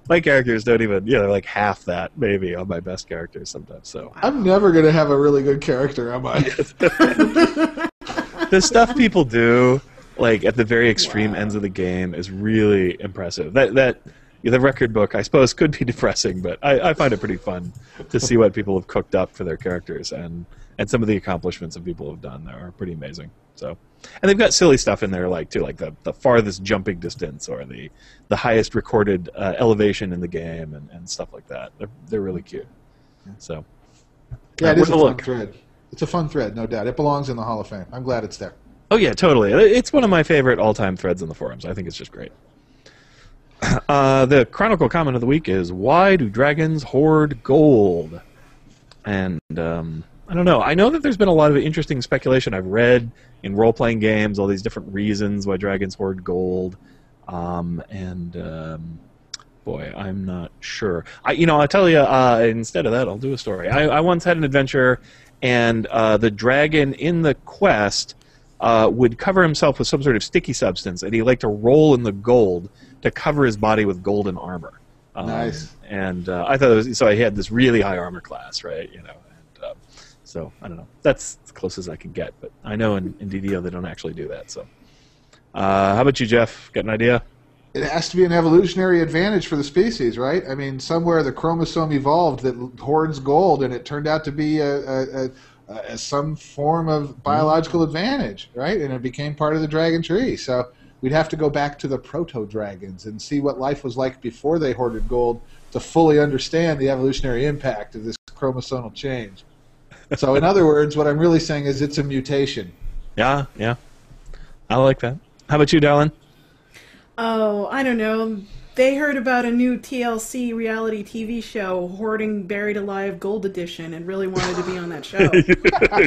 My characters don't even, like half that maybe on my best characters sometimes. So I'm never gonna have a really good character on my. The stuff people do, like at the very extreme ends of the game, is really impressive. That the record book, I suppose, could be depressing, but I find it pretty fun to see what people have cooked up for their characters, and some of the accomplishments that people have done there are pretty amazing. So, and they've got silly stuff in there, like the farthest jumping distance or the highest recorded elevation in the game and stuff like that. They're really cute. So, yeah, it is a fun thread. It's a fun thread, no doubt. It belongs in the Hall of Fame. I'm glad it's there. Oh yeah, totally. It's one of my favorite all-time threads in the forums. I think it's just great. The Chronicle comment of the week is, why do dragons hoard gold? And I don't know. I know that there's been a lot of interesting speculation I've read in role-playing games, all these different reasons why dragons hoard gold. Boy, I'm not sure. I'll tell you, instead of that, I'll do a story. I once had an adventure, and the dragon in the quest would cover himself with some sort of sticky substance, and he liked to roll in the gold to cover his body with golden armor. Nice. And I thought it was, so I had this really high armor class, right? So I don't know. That's as close as I can get, but I know in DDO they don't actually do that. So, how about you, Jeff? Got an idea? It has to be an evolutionary advantage for the species, right? I mean, somewhere the chromosome evolved that hoards gold, and it turned out to be some form of biological advantage, right? And it became part of the dragon tree. So we'd have to go back to the proto-dragons and see what life was like before they hoarded gold to fully understand the evolutionary impact of this chromosomal change. So in other words, what I'm really saying is it's a mutation. Yeah. I like that. How about you, Darlin? Oh, I don't know. They heard about a new TLC reality TV show, Hoarding Buried Alive Gold Edition, and really wanted to be on that show.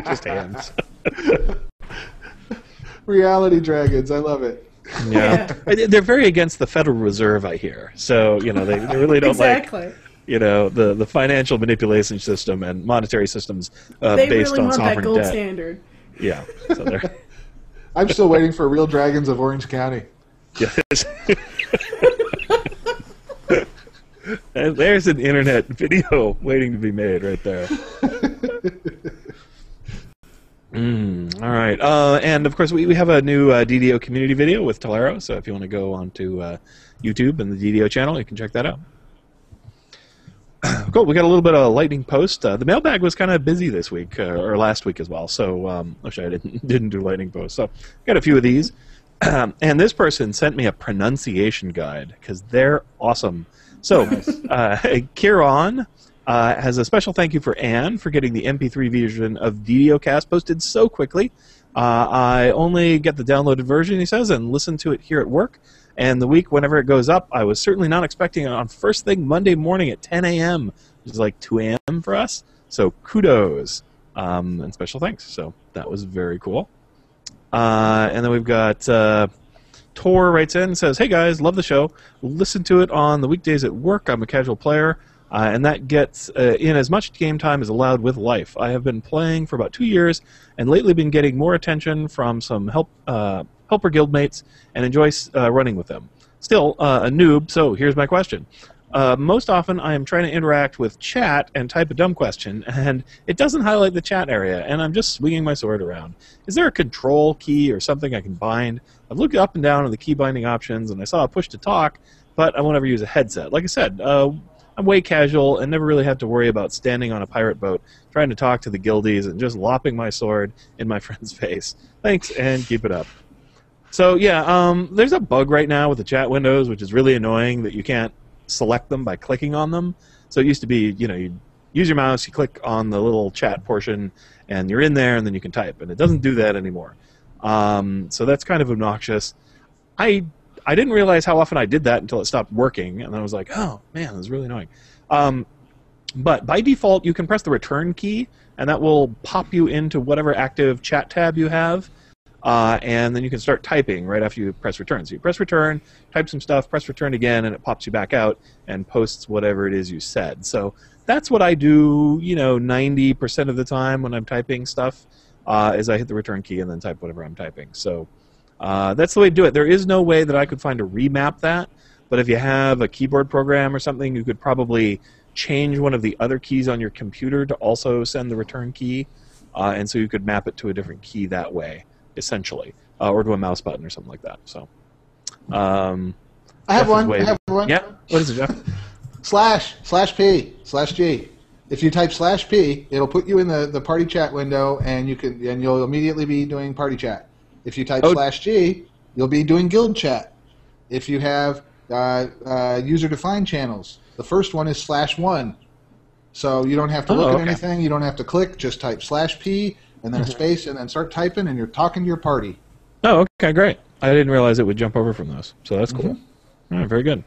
Just hands. Reality dragons, I love it. Yeah. They're very against the Federal Reserve, I hear. So, they really don't exactly. The financial manipulation system and monetary systems based on sovereign debt. They really want that gold standard. Yeah. So they're... I'm still waiting for Real Dragons of Orange County. Yes. And there's an internet video waiting to be made right there. All right. And, of course, we have a new DDO community video with Tolero, so if you want to go onto YouTube and the DDO channel, you can check that out. Cool. We got a little bit of a lightning post. The mailbag was kind of busy this week, or last week as well, so actually I didn't do lightning posts. So got a few of these. And this person sent me a pronunciation guide, because they're awesome. So, Kieran has a special thank you for Anne for getting the MP3 version of DDOcast posted so quickly. I only get the downloaded version, he says, and listen to it here at work. And the week, whenever it goes up, I was certainly not expecting it on first thing Monday morning at 10 a.m., which is like 2 a.m. for us. So, kudos and special thanks. So, that was very cool. And then we've got Tor writes in and says, hey guys, love the show. Listen to it on the weekdays at work. I'm a casual player, and that gets in as much game time as allowed with life. I have been playing for about 2 years and lately been getting more attention from some helper guildmates and enjoy running with them. Still a noob, so here's my question. Most often I am trying to interact with chat and type a dumb question, and it doesn't highlight the chat area, and I'm just swinging my sword around. Is there a control key or something I can bind? I've looked up and down on the key binding options, and I saw a push to talk, but I won't ever use a headset. Like I said, I'm way casual and never really had to worry about standing on a pirate boat, trying to talk to the guildies, and just lopping my sword in my friend's face. Thanks, and keep it up. So, yeah, there's a bug right now with the chat windows, which is really annoying, that you can't select them by clicking on them. So it used to be, you use your mouse, you click on the little chat portion, and you're in there, and then you can type. And it doesn't do that anymore. So that's kind of obnoxious. I didn't realize how often I did that until it stopped working, and I was like, oh, man, that's really annoying. But by default, you can press the return key, and that will pop you into whatever active chat tab you have. And then you can start typing right after you press return. So you press return, type some stuff, press return again, and it pops you back out and posts whatever it is you said. So that's what I do, 90% of the time when I'm typing stuff, is I hit the return key and then type whatever I'm typing. So That's the way to do it. There is no way that I could find to remap that, but if you have a keyboard program or something, you could probably change one of the other keys on your computer to also send the return key, and so you could map it to a different key that way, essentially, or to a mouse button or something like that. So, I have one. Yeah. What is it, Jeff? /P/G. If you type /P, it'll put you in the party chat window, and you'll immediately be doing party chat. If you type /G, you'll be doing guild chat. If you have user-defined channels, the first one is /1. So you don't have to look at anything. You don't have to click. Just type /P and then a space and then start typing, and you're talking to your party. Oh, okay, great. I didn't realize it would jump over from those, so that's cool. All right, very good.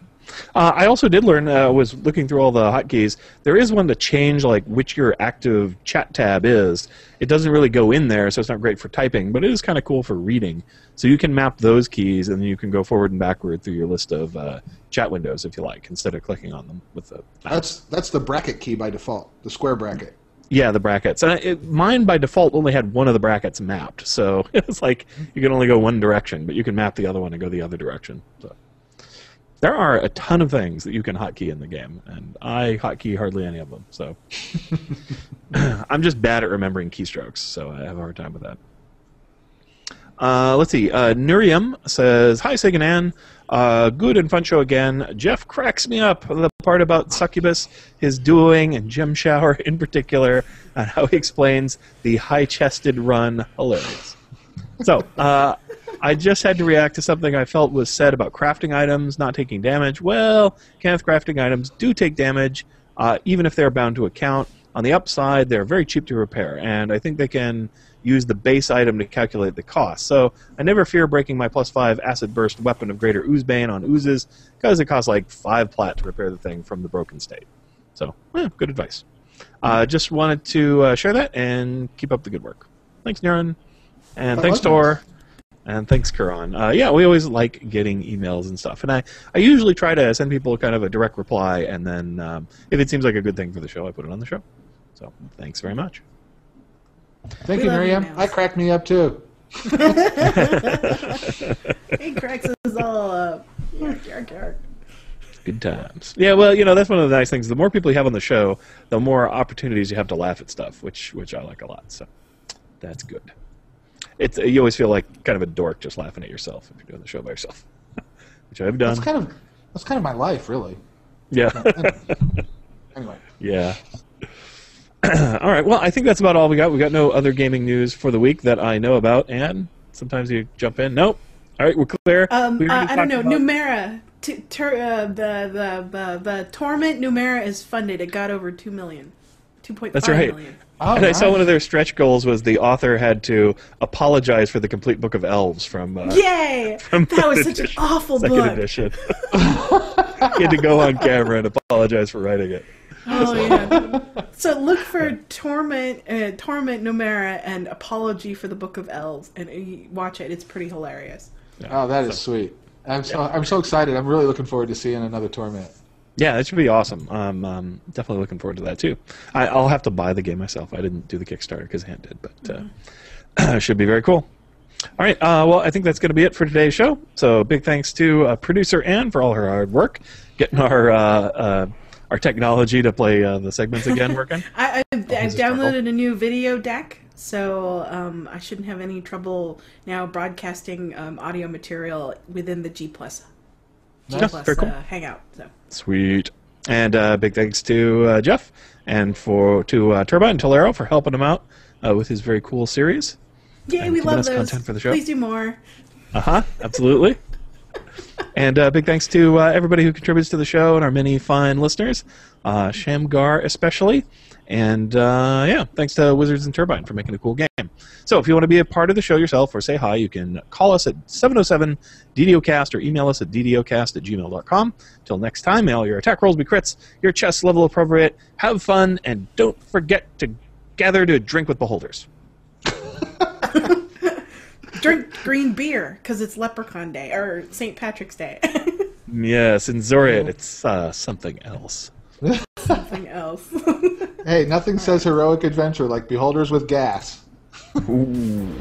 I also did learn, was looking through all the hotkeys, there is one to change like which your active chat tab is. It doesn't really go in there, so it's not great for typing, but it is kind of cool for reading. So you can map those keys, and then you can go forward and backward through your list of chat windows if you like, instead of clicking on them with the mouse. That's the bracket key by default, the square bracket. Yeah, the brackets. Mine by default only had one of the brackets mapped, so it's like you can only go one direction, but you can map the other one and go the other direction. So there are a ton of things that you can hotkey in the game, and I hotkey hardly any of them. So I'm just bad at remembering keystrokes, so I have a hard time with that. Let's see. Nuriam says, "Hi, Sega Nan. Good and fun show again. Jeff cracks me up. The part about Succubus, his dueling, and Gem Shower in particular, and how he explains the high-chested run. Hilarious." So, I just had to react to something I felt was said about crafting items not taking damage. Well, Kenneth, crafting items do take damage, even if they're bound to a count. On the upside, they're very cheap to repair, and I think they can use the base item to calculate the cost. So I never fear breaking my +5 acid burst weapon of greater oozebane on oozes, because it costs like 5 plat to repair the thing from the broken state. So, good advice. Just wanted to share that and keep up the good work. Thanks, Niran. And thanks, Tor. And thanks, Kuran. Yeah, we always like getting emails and stuff. And I usually try to send people kind of a direct reply, and then if it seems like a good thing for the show, I put it on the show. So thanks very much. Thank you, Miriam. I cracked me up, too. He cracks us all up. Good times. Yeah, well, that's one of the nice things. The more people you have on the show, the more opportunities you have to laugh at stuff, which I like a lot. So that's good. You always feel like kind of a dork just laughing at yourself if you're doing the show by yourself, which I've done. That's kind of my life, really. Yeah. Anyway. Yeah. All right. Well, I think that's about all we got. We got no other gaming news for the week that I know about. And sometimes you jump in. Nope. All right, we're clear. I don't know. Numera, the Torment Numera is funded. It got over 2 million, 2.5 That's right. million. Oh, and I saw one of their stretch goals was the author had to apologize for the complete book of elves from. Yay! That was such an awful second book. Edition. He had to go on camera and apologize for writing it. Oh yeah. So look for Torment Numera and Apology for the Book of Elves, and watch it. It's pretty hilarious. Yeah, that is sweet. I'm so excited. I'm really looking forward to seeing another Torment. Yeah, that should be awesome. I'm definitely looking forward to that too. I'll have to buy the game myself. I didn't do the Kickstarter because Hand did, but it should be very cool. All right, well, I think that's going to be it for today's show. So big thanks to producer Ann for all her hard work getting our technology to play the segments again working. I've downloaded a new video deck, so I shouldn't have any trouble now broadcasting audio material within the G Plus very cool. Hangout. So. Sweet. And big thanks to Jeff and to Turbine and Tolero for helping him out with his very cool series. Yay, we love those. Content for the show. Please do more. Absolutely. And big thanks to everybody who contributes to the show and our many fine listeners, Shamgar especially. And thanks to Wizards and Turbine for making a cool game. So if you want to be a part of the show yourself or say hi, you can call us at 707-DDOcast or email us at ddocast@gmail.com. Till next time, may all your attack rolls be crits, your chess level appropriate, have fun, and don't forget to gather to drink with beholders. Drink green beer, because it's Leprechaun Day, or St. Patrick's Day. Yes, in Zoriad, it's something else. Something else. Hey, nothing says heroic adventure like beholders with gas. Ooh.